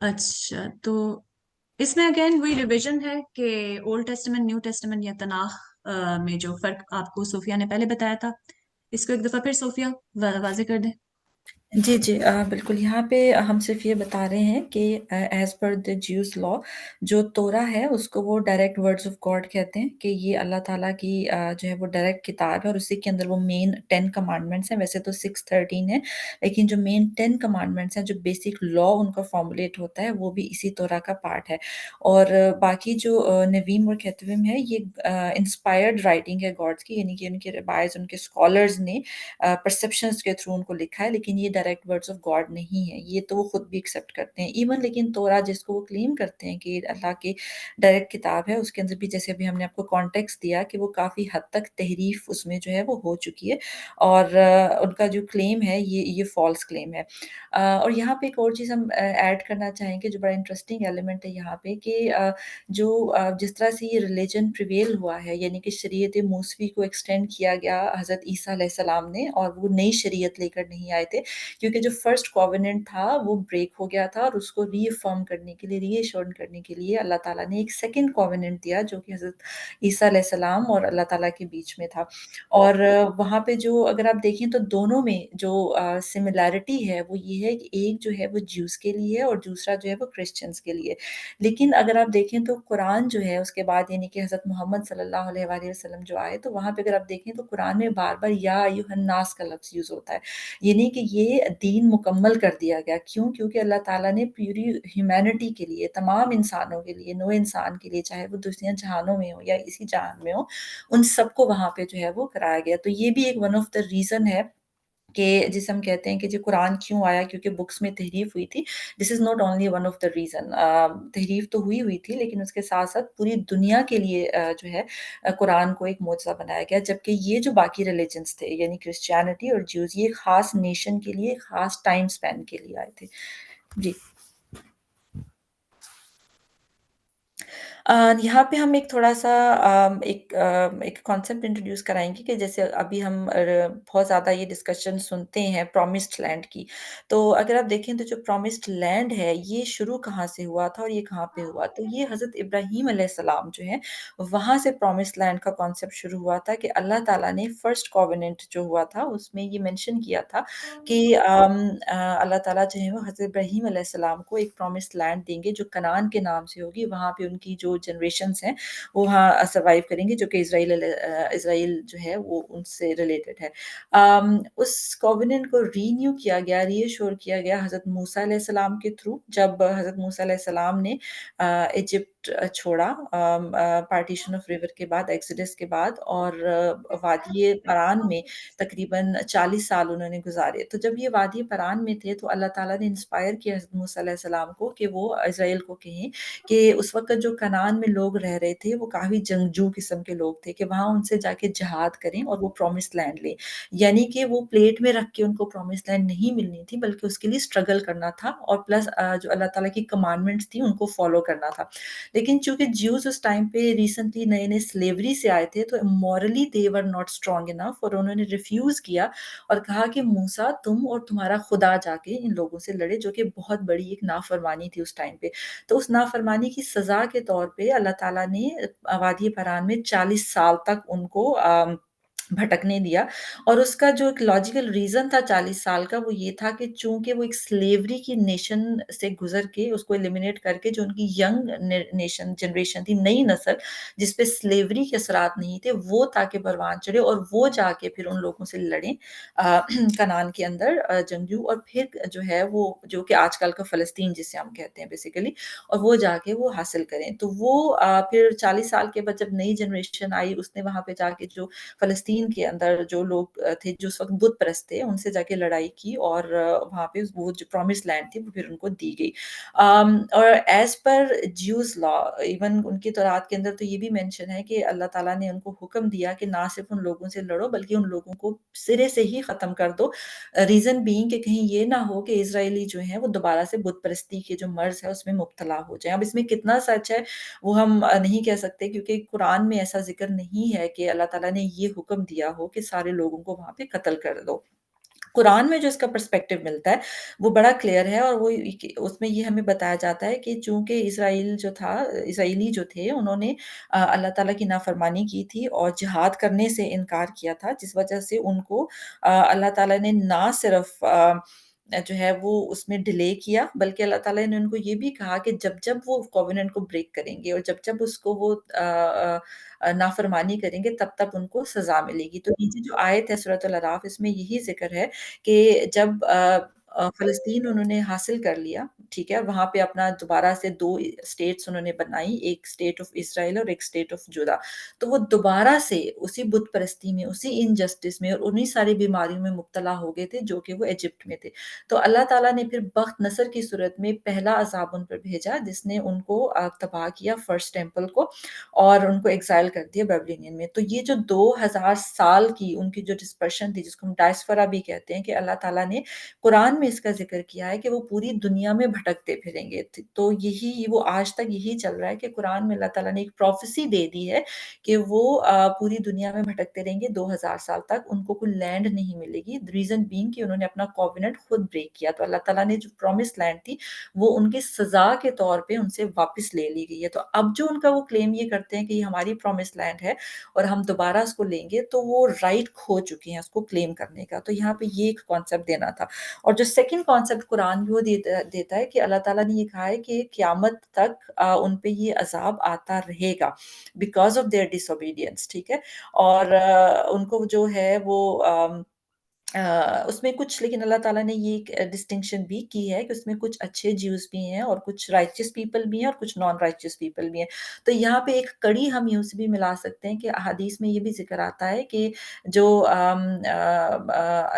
اچھا، تو اس میں اگین وہی ریویژن ہے کہ اولڈ ٹیسٹمنٹ، نیو ٹیسٹمنٹ یا تناخ میں جو فرق آپ کو صوفیہ نے پہلے بتایا تھا، اس کو ایک دفعہ پھر صوفیہ واضح کر دیں. جی جی بالکل. یہاں پہ ہم صرف یہ بتا رہے ہیں کہ ایز پر دا جیوز لا، جو تورا ہے اس کو وہ ڈائریکٹ ورڈز آف گاڈ کہتے ہیں، کہ یہ اللہ تعالیٰ کی جو ہے وہ ڈائریکٹ کتاب ہے، اور اسی کے اندر وہ مین 10 کمانڈمنٹس ہیں. ویسے تو 613 ہے، لیکن جو مین 10 کمانڈمنٹس ہیں، جو بیسک لا ان کا فارمولیٹ ہوتا ہے، وہ بھی اسی تورا کا پارٹ ہے. اور باقی جو نویم اور کیتویم ہے، یہ انسپائرڈ رائٹنگ ہے گاڈس کی، یعنی کہ ان کے ربائز، ان کے اسکالرز نے پرسپشنز کے تھرو ان کو لکھا ہے، لیکن یہ ڈائریکٹ ورڈز آف گاڈ نہیں ہے. یہ تو وہ خود بھی ایکسیپٹ کرتے ہیں ایون. لیکن تورا جس کو وہ کلیم کرتے ہیں کہ اللہ کی ڈائریکٹ کتاب ہے، اس کے اندر بھی جیسے ابھی ہم نے آپ کو کانٹیکس دیا کہ وہ کافی حد تک تحریف اس میں جو ہے وہ ہو چکی ہے، اور ان کا جو کلیم ہے یہ فالس کلیم ہے. اور یہاں پہ ایک اور چیز ہم ایڈ کرنا چاہیں گے جو بڑا انٹرسٹنگ ایلیمنٹ ہے یہاں پہ، کہ جو جس طرح سے یہ ریلیجن پریویل ہوا ہے، یعنی کہ شریعت موسوی کو ایکسٹینڈ کیا گیا حضرت عیسیٰ علیہ السلام نے، اور وہ نئی شریعت لے کر نہیں آئے تھے، کیونکہ جو فرسٹ کووننٹ تھا وہ بریک ہو گیا تھا، اور اس کو ری افرم کرنے کے لیے، ری ایشورن کرنے کے لیے اللہ تعالیٰ نے ایک سیکنڈ کووننٹ دیا، جو کہ حضرت عیسیٰ علیہ السلام اور اللہ تعالیٰ کے بیچ میں تھا. اور وہاں پہ جو اگر آپ دیکھیں تو دونوں میں جو سملیرٹی ہے وہ یہ ہے کہ ایک جو ہے وہ جیوز کے لیے ہے، اور دوسرا جو ہے وہ کرسچنس کے لیے. لیکن اگر آپ دیکھیں تو قرآن جو ہے اس کے بعد، یعنی کہ حضرت محمد صلی اللہ علیہ وآلہ وسلم جو آئے، تو وہاں پہ اگر آپ دیکھیں تو قرآن میں بار بار یا ایھا الناس کا لفظ یوز ہوتا ہے، یعنی کہ یہ دین مکمل کر دیا گیا. کیوں؟ کیونکہ اللہ تعالیٰ نے پیوری ہیومینٹی کے لیے، تمام انسانوں کے لیے، نو انسان کے لیے، چاہے وہ دوسری جہانوں میں ہو یا اسی جہان میں ہو، ان سب کو وہاں پہ جو ہے وہ کرایا گیا. تو یہ بھی ایک ون آف دا ریزن ہے کہ جسے ہم کہتے ہیں کہ جو قرآن کیوں آیا، کیونکہ بکس میں تحریف ہوئی تھی. This is not only one of the reason. تحریف تو ہوئی تھی، لیکن اس کے ساتھ ساتھ پوری دنیا کے لیے جو ہے قرآن کو ایک معجزہ بنایا گیا. جبکہ یہ جو باقی ریلیجنس تھے، یعنی کرسچینٹی اور جیوز، یہ خاص نیشن کے لیے، خاص ٹائم سپین کے لیے آئے تھے. جی. یہاں پہ ہم ایک تھوڑا سا ایک کانسیپٹ انٹروڈیوس کرائیں گے، کہ جیسے ابھی ہم بہت زیادہ یہ ڈسکشن سنتے ہیں پرومسڈ لینڈ کی. تو اگر آپ دیکھیں تو جو پرومسڈ لینڈ ہے یہ شروع کہاں سے ہوا تھا اور یہ کہاں پہ ہوا؟ تو یہ حضرت ابراہیم علیہ السلام جو ہے وہاں سے پرومسڈ لینڈ کا کانسیپٹ شروع ہوا تھا، کہ اللہ تعالیٰ نے فرسٹ کووننٹ جو ہوا تھا اس میں یہ مینشن کیا تھا کہ اللہ تعالیٰ جو ہے وہ حضرت ابراہیم علیہ السلام کو ایک پرومسڈ لینڈ دیں گے جو کنعان کے نام سے ہوگی. وہاں پہ ان کی جو جنریشنز ہیں وہ وہاں سروائیو کریں گے، جو کہ اسرائیل جو ہے وہ ان سے ریلیٹڈ ہے. اس کووننٹ کو رینیو کیا گیا، ری ایشور کیا گیا حضرت موسیٰ علیہ السلام کے تھرو، جب حضرت موسیٰ علیہ السلام نے ایجپٹ چھوڑا پارٹیشن آف ریور کے بعد، ایکسڈس کے بعد، اور وادی پران میں تقریباً 40 سال انہوں نے گزارے. تو جب یہ وادی پران میں تھے تو اللہ تعالیٰ نے انسپائر کیا حضرت موسیٰ علیہ السلام کو کہ وہ اسرائیل کو کہیں کہ اس وقت جو کنعان میں لوگ رہ رہے تھے وہ کافی جنگجو قسم کے لوگ تھے، کہ وہاں ان سے جا کے جہاد کریں اور وہ پرومسڈ لینڈ لیں. یعنی کہ وہ پلیٹ میں رکھ کے ان کو پرومسڈ لینڈ نہیں ملنی تھی، بلکہ اس کے لیے اسٹرگل کرنا تھا، اور پلس جو اللہ تعالیٰ کی کمانڈمنٹس تھی ان کو فالو کرنا تھا. لیکن چونکہ جیوز اس ٹائم پہ ریسنٹلی نئے نئے سلیوری سے آئے تھے، تو morally they were not strong enough, اور انہوں نے ریفیوز کیا اور کہا کہ موسیٰ تم اور تمہارا خدا جا کے ان لوگوں سے لڑے، جو کہ بہت بڑی ایک نافرمانی تھی اس ٹائم پہ. تو اس نافرمانی کی سزا کے طور پہ اللہ تعالیٰ نے وادی پران میں 40 سال تک ان کو بھٹکنے دیا. اور اس کا جو ایک لاجیکل ریزن تھا 40 سال کا، وہ یہ تھا کہ چونکہ وہ ایک سلیوری کی نیشن سے گزر کے اس کو ایلیمینیٹ کر کے جو ان کی ینگ نیشن جنریشن تھی، نئی نسل جس پہ سلیوری کے اثرات نہیں تھے، وہ تاکہ پروان چڑھے اور وہ جا کے پھر ان لوگوں سے لڑیں کنعان کے اندر جنگجو، اور پھر جو ہے وہ جو کہ آج کل کا فلسطین جسے ہم کہتے ہیں بیسیکلی، اور وہ جا کے وہ حاصل کریں. تو وہ پھر 40 سال کے بعد جب نئی جنریشن آئی، اس نے وہاں پہ جا کے جو فلسطین فلسطین کے اندر جو لوگ تھے جو اس وقت بت پرست تھے ان سے جا کے لڑائی کی اور وہاں پہ وہ جو پرومس لینڈ تھی وہ پھر ان کو دی گئی. اور as per Jews law even in کی تورات کے اندر تو یہ بھی مینشن ہے کہ اللہ تعالیٰ نے ان کو حکم دیا کہ نہ صرف ان لوگوں سے لڑو بلکہ ان لوگوں کو سرے سے ہی ختم کر دو. ریزن بینگ کہ کہیں یہ نہ ہو کہ اسرائیلی جو ہیں وہ دوبارہ سے بت پرستی کے جو مرض ہے اس میں مبتلا ہو جائیں. اب اس میں کتنا سچ ہے وہ ہم نہیں کہہ سکتے کیونکہ قرآن میں ایسا ذکر نہیں ہے کہ اللہ تعالیٰ نے یہ حکم دیا ہو کہ سارے لوگوں کو وہاں پہ قتل کر دو. قرآن میں جو اس کا پرسپیکٹیو ملتا ہے وہ بڑا کلیئر ہے اور وہ اس میں یہ ہمیں بتایا جاتا ہے کہ چونکہ اسرائیلی جو تھے انہوں نے اللہ تعالیٰ کی نافرمانی کی تھی اور جہاد کرنے سے انکار کیا تھا جس وجہ سے ان کو اللہ تعالیٰ نے نہ صرف جو ہے وہ اس میں ڈیلے کیا بلکہ اللہ تعالیٰ نے ان کو یہ بھی کہا کہ جب جب وہ کووننٹ کو بریک کریں گے اور جب جب اس کو وہ نافرمانی کریں گے تب تب ان کو سزا ملے گی. تو نیچے جو آیت ہے سورۃ الاعراف اس میں یہی ذکر ہے کہ جب فلسطین انہوں نے حاصل کر لیا ٹھیک ہے وہاں پہ اپنا دوبارہ سے 2 اسٹیٹس انہوں نے بنائی ایک اسٹیٹ آف اسرائیل اور ایک اسٹیٹ آف جودا. تو وہ دوبارہ سے اسی بت پرستی میں اسی انجسٹس میں اور انہی ساری بیماریوں میں مبتلا ہو گئے تھے جو کہ وہ ایجپٹ میں تھے. تو اللہ تعالیٰ نے پھر بخت نصر کی صورت میں پہلا عذاب ان پر بھیجا جس نے ان کو تباہ کیا فرسٹ ٹیمپل کو اور ان کو ایگزائل کر دیا بیبلونین میں. تو یہ جو 2000 سال کی ان کی جو ڈسپرشن تھی جس کو ہم ڈائسفرا بھی کہتے ہیں کہ اللہ تعالیٰ نے قرآن میں اس کا ذکر کیا ہے کہ وہ پوری دنیا میں بھٹکتے پھریں گے. تو یہی وہ آج تک یہی چل رہا ہے کہ قرآن میں اللہ تعالیٰ نے ایک پروفیسی دے دی ہے کہ وہ پوری دنیا میں بھٹکتے رہیں گے 2000 سال تک ان کو کوئی لینڈ نہیں ملے گی. ریزن بینگ کہ انہوں نے اپنا کووننٹ خود بریک کیا. تو اللہ تعالیٰ نے جو پرومس لینڈ تھی وہ ان کی سزا کے طور پہ ان سے واپس لے لی گئی ہے. تو اب جو ان کا وہ کلیم یہ کرتے ہیں کہ یہ ہماری پرومس لینڈ ہے اور ہم دوبارہ اس کو لیں گے تو وہ رائٹ کھو چکے ہیں اس کو کلیم کرنے کا. تو یہاں پہ یہ ایک کانسیپٹ دینا تھا. اور جو سیکنڈ کانسیپٹ قرآن بھی وہ دیتا ہے کہ اللہ تعالیٰ نے یہ کہا ہے کہ قیامت تک ان پہ یہ عذاب آتا رہے گا because of their disobedience ٹھیک ہے. اور ان کو جو ہے وہ اس میں کچھ لیکن اللہ تعالیٰ نے یہ ایک ڈسٹنکشن بھی کی ہے کہ اس میں کچھ اچھے جیوز بھی ہیں اور کچھ رائچس پیپل بھی ہیں اور کچھ نان رائچس پیپل بھی ہیں. تو یہاں پہ ایک کڑی ہم یوں سے بھی ملا سکتے ہیں کہ احادیث میں یہ بھی ذکر آتا ہے کہ جو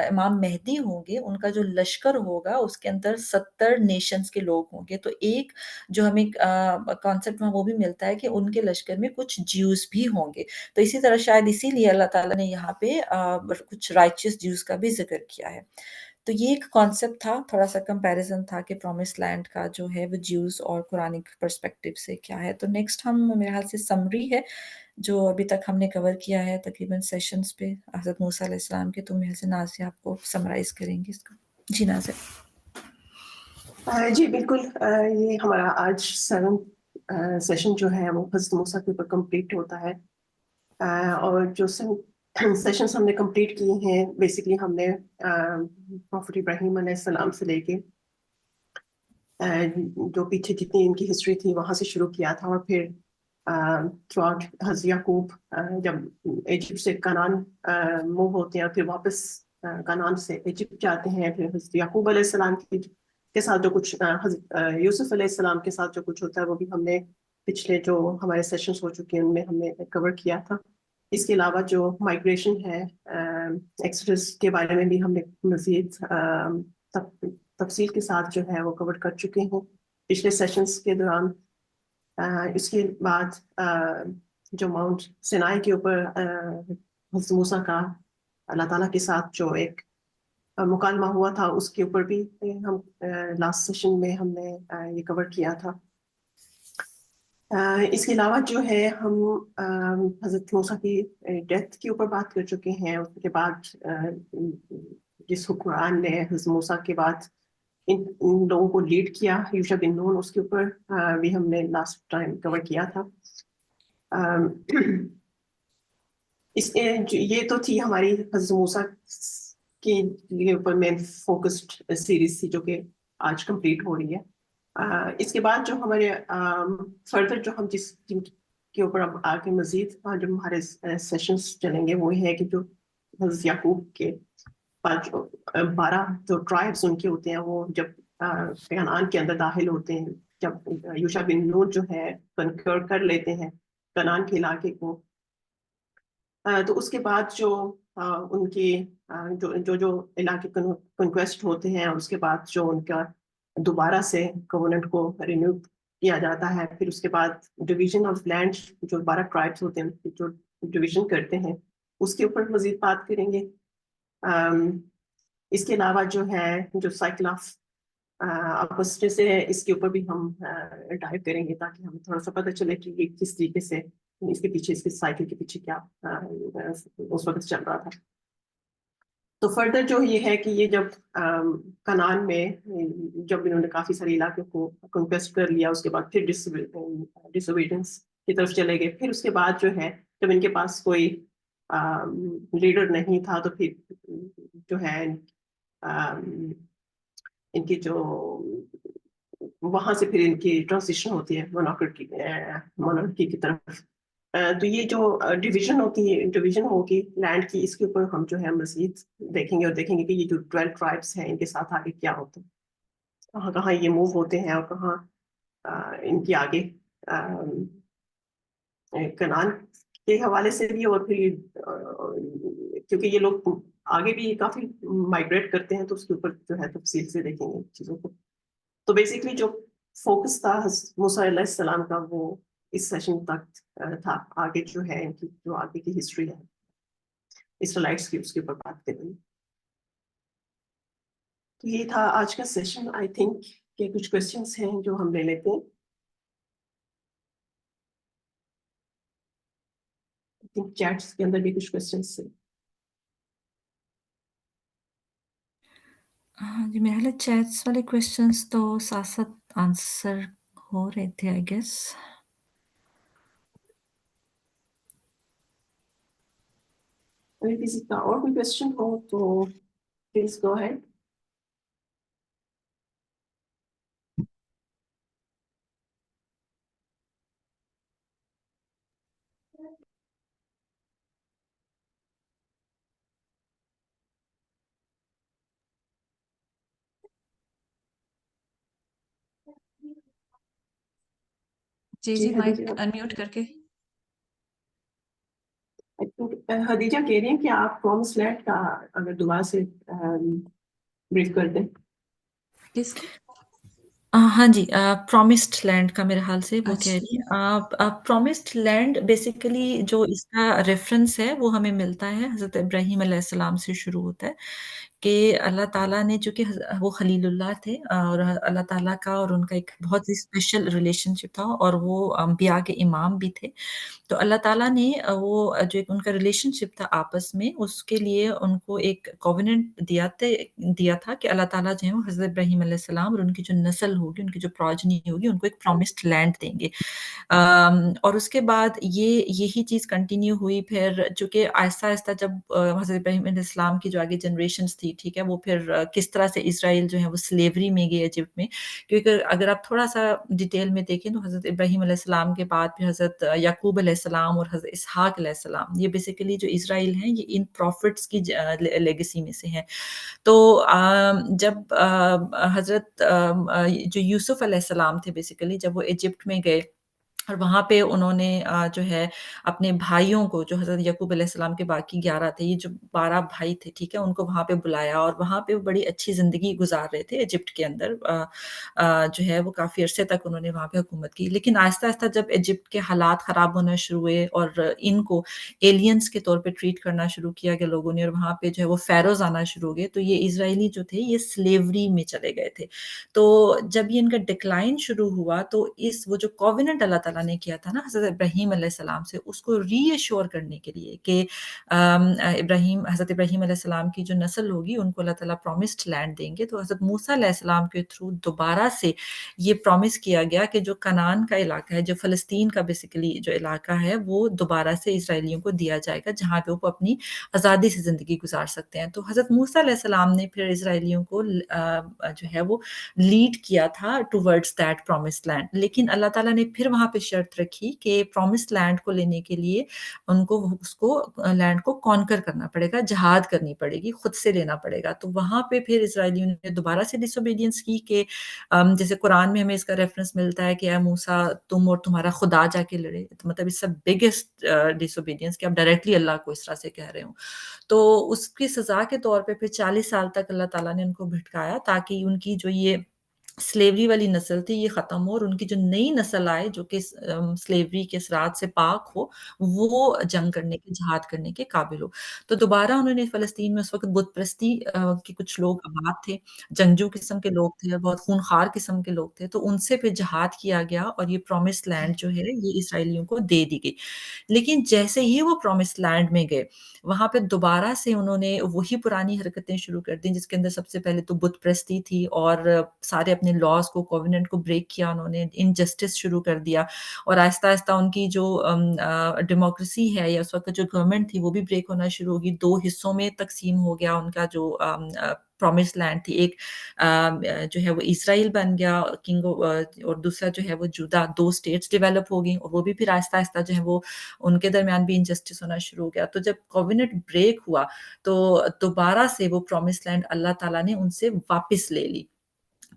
امام مہدی ہوں گے ان کا جو لشکر ہوگا اس کے اندر 70 نیشنز کے لوگ ہوں گے. تو ایک جو ہمیں کانسیپٹ وہ بھی ملتا ہے کہ ان کے لشکر میں کچھ جیوز بھی ہوں گے. تو اسی طرح شاید اسی لیے اللہ تعالیٰ نے یہاں پہ کچھ رائچس جیوز کا بھی ذکر کیا ہے. تو یہ ایک کانسیپٹ تھا تھوڑا سا کمپیریزن تھا کہ پرومس لینڈ کا جو ہے وہ جیوز اور قرآنک پرسپیکٹیو سے کیا ہے. تو نیکسٹ ہم میرے خیال سے سمری ہے جو ابھی تک ہم نے کور کیا ہے تقریباً سیشنز پہ حضرت موسیٰ علیہ السلام کے. تو میرے سے نازیہ آپ کو سمرائز کریں گے اس کا. جی نازیہ. جی بالکل یہ ہمارا آج 7 سیشن جو ہے وہ حضرت موسیٰ کے اوپر کمپلیٹ ہوتا ہے. اور جو سیشنز ہم نے کمپلیٹ کیے ہیں بیسکلی ہم نے پروفٹ ابراہیم علیہ السلام سے لے کے جو پیچھے جتنی ان کی ہسٹری تھی وہاں سے شروع کیا تھا اور پھر تھرو آؤٹ حضرت یعقوب جب ایجپٹ سے کنعان موو ہوتے ہیں پھر واپس کنعان سے ایجپٹ جاتے ہیں پھر حضرت یعقوب علیہ السلام کے ساتھ جو کچھ حضرت یوسف علیہ السلام کے ساتھ جو کچھ ہوتا ہے وہ بھی ہم نے پچھلے جو ہمارے سیشنز ہو چکے ہیں ان میں ہم نے کور کیا تھا. اس کے علاوہ جو مائگریشن ہے ایکسڈس کے بارے میں بھی ہم نے مزید تفصیل کے ساتھ جو ہے وہ کور کر چکے ہیں پچھلے سیشنز کے دوران. اس کے بعد جو ماؤنٹ سینائی کے اوپر حضرت موسیٰ کا اللہ تعالیٰ کے ساتھ جو ایک مکالمہ ہوا تھا اس کے اوپر بھی ہم لاسٹ سیشن میں ہم نے یہ کور کیا تھا. اس کے علاوہ جو ہے ہم حضرت موسیٰ کی ڈیتھ کے اوپر بات کر چکے ہیں. اس کے بعد جس حکمران نے حضرت موسیٰ کے بعد ان لوگوں کو لیڈ کیا یوشع بن نون اس کے اوپر بھی ہم نے لاسٹ ٹائم کور کیا تھا. یہ تو تھی ہماری حضرت موسیٰ کے اوپر مین فوکسڈ سیریز تھی جو کہ آج کمپلیٹ ہو رہی ہے. اس کے بعد جو ہمارے فردر جو ہم جن کے اوپر اب آگے مزید جو ہمارے سیشنز چلیں گے وہ ہے کہ جو حضرت یعقوب کے 12 جو ٹرائبس ان کے ہوتے ہیں وہ جب کنعان کے اندر داخل ہوتے ہیں جب یوشع بن نون جو ہے کنکر کر لیتے ہیں کنعان کے علاقے کو تو اس کے بعد جو ان کی جو علاقے کنکویسٹ ہوتے ہیں، اس کے بعد جو ان کا دوبارہ سے گورنمنٹ کو رینیو کیا جاتا ہے، پھر اس کے بعد ڈویژن آف لینڈ، جو 12 ٹرائبس ہوتے ہیں جو ڈویژن کرتے ہیں، اس کے اوپر مزید بات کریں گے. اس کے علاوہ جو ہے جو سائیکل آف اپوسٹے سے، اس کے اوپر بھی ہم ڈائیو کریں گے تاکہ ہمیں تھوڑا سا پتہ چلے کہ یہ کس طریقے سے اس کے پیچھے، اس کے سائیکل کے پیچھے کیا اس وقت چل رہا تھا. تو فردر جو یہ ہے کہ یہ جب کنان میں جب انہوں نے کافی سارے علاقوں کو کنکویسٹ کر لیا، اس کے بعد پھر ڈسوبیڈینس کی طرف چلے گئے. پھر اس کے بعد جو ہے جب ان کے پاس کوئی لیڈر نہیں تھا، تو پھر جو ہے ان کی جو وہاں سے پھر ان کی ٹرانزیشن ہوتی ہے مونارکی کی طرف. تو یہ جو ڈویژن ہوگی لینڈ کی، اس کے اوپر ہم جو ہے مزید دیکھیں گے، اور دیکھیں گے کہ یہ جو 12 ٹرائبس ہیں ان کے ساتھ آگے کیا ہوتا ہے، کہاں کہاں یہ موو ہوتے ہیں، اور کہاں ان کی آگے کنان کے حوالے سے بھی، اور پھر کیونکہ یہ لوگ آگے بھی کافی مائگریٹ کرتے ہیں، تو اس کے اوپر جو ہے تفصیل سے دیکھیں گے چیزوں کو. تو بیسکلی جو فوکس تھا موسیٰ علیہ السلام کا، وہ اس سیشن تک تھا. آگے جو ہے ان کی جو آگے کی ہسٹری ہے اسرائیلائٹس کی، اس کے اوپر بات کریں گے. تو یہ تھا آج کا سیشن. آئی تھنک کہ کچھ کوشچنس ہیں جو ہم لے لیتے ہیں. چیٹس کے اندر بھی کچھ کوشچنس ہیں. ہاں جی، میرے خیال چیٹس والے کوشچنس تو ساتھ ساتھ آنسر ہو رہے تھے آئی گیس. اگر کسی کا اور کوئی کوشچن ہو تو پلیز گو ہیڈ. جی مائک انمیوٹ کر کے. حدیجہ کہہ رہی ہیں کہ آپ پرومس لینڈ کا اگر دوبارہ سے بریف کر دیں. کس ہاں جی، پرومسڈ لینڈ کا میرے حال سے وہ کہہ رہی ہیں. پرومسڈ لینڈ بیسیکلی جو اس کا ریفرنس ہے وہ ہمیں ملتا ہے حضرت ابراہیم علیہ السلام سے شروع ہوتا ہے کہ اللہ تعالیٰ نے، چونکہ وہ خلیل اللہ تھے اور اللہ تعالیٰ کا اور ان کا ایک بہت ہی اسپیشل ریلیشن شپ تھا، اور وہ انبیاء کے امام بھی تھے. تو اللہ تعالیٰ نے وہ جو ایک ان کا ریلیشن شپ تھا آپس میں، اس کے لیے ان کو ایک کووننٹ دیا تھا کہ اللہ تعالیٰ جو ہے وہ حضرت ابراہیم علیہ السلام اور ان کی جو نسل ہوگی، ان کی جو پروجنی ہوگی، ان کو ایک پرومسڈ لینڈ دیں گے. اور اس کے بعد یہی چیز کنٹینیو ہوئی. پھر چونکہ آہستہ آہستہ جب حضرت ابراہیم علیہ السلام کی جو آگے جنریشنز تھی، ٹھیک ہے، وہ پھر کس طرح سے اسرائیل جو ہے وہ سلیوری میں گئے ایجپٹ میں. کیونکہ اگر آپ تھوڑا سا ڈیٹیل میں دیکھیں تو حضرت ابراہیم علیہ السلام کے بعد پھر حضرت یعقوب علیہ السلام اور حضرت اسحاق علیہ السلام، یہ بیسیکلی جو اسرائیل ہیں یہ ان پروفٹس کی لیگیسی میں سے ہیں. تو جب حضرت جو یوسف علیہ السلام تھے بیسیکلی، جب وہ ایجپٹ میں گئے اور وہاں پہ انہوں نے جو ہے اپنے بھائیوں کو، جو حضرت یعقوب علیہ السلام کے باقی 11 تھے، یہ جو 12 بھائی تھے، ٹھیک ہے، ان کو وہاں پہ بلایا، اور وہاں پہ وہ بڑی اچھی زندگی گزار رہے تھے ایجپٹ کے اندر. جو ہے وہ کافی عرصے تک انہوں نے وہاں پہ حکومت کی. لیکن آہستہ آہستہ جب ایجپٹ کے حالات خراب ہونا شروع ہوئے اور ان کو ایلینز کے طور پہ ٹریٹ کرنا شروع کیا گیا لوگوں نے، اور وہاں پہ جو ہے وہ فیروز آنا شروع ہو گئے، تو یہ اسرائیلی جو تھے یہ سلیوری میں چلے گئے تھے. تو جب یہ ان کا ڈکلائن شروع ہوا تو وہ جو کووننٹ اللہ تعالیٰ نے کیا تھا نا حضرت ابراہیم علیہ السلام سے، اس کو ری ایشور کرنے کے لیے کہ حضرت ابراہیم علیہ السلام کی جو نسل ہوگی ان کو اللہ تعالیٰ پرومسڈ لینڈ دیں گے. تو حضرت موسیٰ علیہ السلام کے تھرو دوبارہ سے یہ پرومس کیا گیا کہ جو کنعان کا علاقہ ہے، جو فلسطین کا بیسیکلی جو علاقہ ہے، وہ دوبارہ سے اسرائیلیوں کو دیا جائے گا، جہاں پہ وہ اپنی آزادی سے زندگی گزار سکتے ہیں. تو حضرت موسیٰ علیہ السلام نے پھر اسرائیلیوں کو جو ہے وہ لیڈ کیا تھا ٹوورڈز دیٹ پرومسڈ لینڈ. لیکن اللہ تعالیٰ نے پھر وہاں پہ شرط رکھی کہ پرومس لینڈ کو لینے کے لیے ان کو اس کو لینڈ کو کانکر کرنا پڑے گا، جہاد کرنی پڑے گی، خود سے لینا پڑے گا. تو وہاں پہ پھر اسرائیلیوں نے دوبارہ سے ڈس اوبیڈینس کی کہ جیسے قرآن میں ہمیں اس کا ریفرنس ملتا ہے کہ اے موسیٰ تم اور تمہارا خدا جا کے لڑے. مطلب اس سے بگیسٹ ڈس اوبیڈینس کہ آپ ڈائریکٹلی اللہ کو اس طرح سے کہہ رہے ہوں. تو اس کی سزا کے طور پہ پھر 40 سال تک اللہ تعالیٰ نے ان کو بھٹکایا تاکہ ان کی جو یہ سلیوری والی نسل تھی یہ ختم ہو اور ان کی جو نئی نسل آئے جو کہ سلیوری کے اثرات سے پاک ہو وہ جنگ کرنے کے، جہاد کرنے کے قابل ہو. تو دوبارہ انہوں نے فلسطین میں اس وقت بت پرستی کے کچھ لوگ آباد تھے، جنگجو قسم کے لوگ تھے، بہت خونخوار قسم کے لوگ تھے. تو ان سے پھر جہاد کیا گیا اور یہ پرومس لینڈ جو ہے یہ اسرائیلیوں کو دے دی گئی. لیکن جیسے ہی وہ پرومس لینڈ میں گئے وہاں پہ دوبارہ سے انہوں نے وہی پرانی حرکتیں شروع کر دیں جس کے اندر سب سے پہلے تو بت پرستی تھی اور سارے اپنے لاز کو، کووننٹ کو بریک کیا انہوں نے، انجسٹس شروع کر دیا اور آہستہ آہستہ ان کی جو ڈیموکریسی ہے یا اس وقت جو گورنمنٹ تھی وہ بھی بریک ہونا شروع ہوگی. 2 حصوں میں تقسیم ہو گیا ان کا جو پرومس لینڈ تھی. ایک جو ہے وہ اسرائیل بن گیا کنگ اور دوسرا جو ہے وہ جودا. 2 اسٹیٹس ڈیولپ ہو گئی اور وہ بھی پھر آہستہ آہستہ جو ہے وہ ان کے درمیان بھی انجسٹس ہونا شروع ہو گیا. تو جب کووننٹ بریک ہوا تو دوبارہ سے وہ پرومس لینڈ اللہ تعالیٰ نے ان سے واپس لے لی.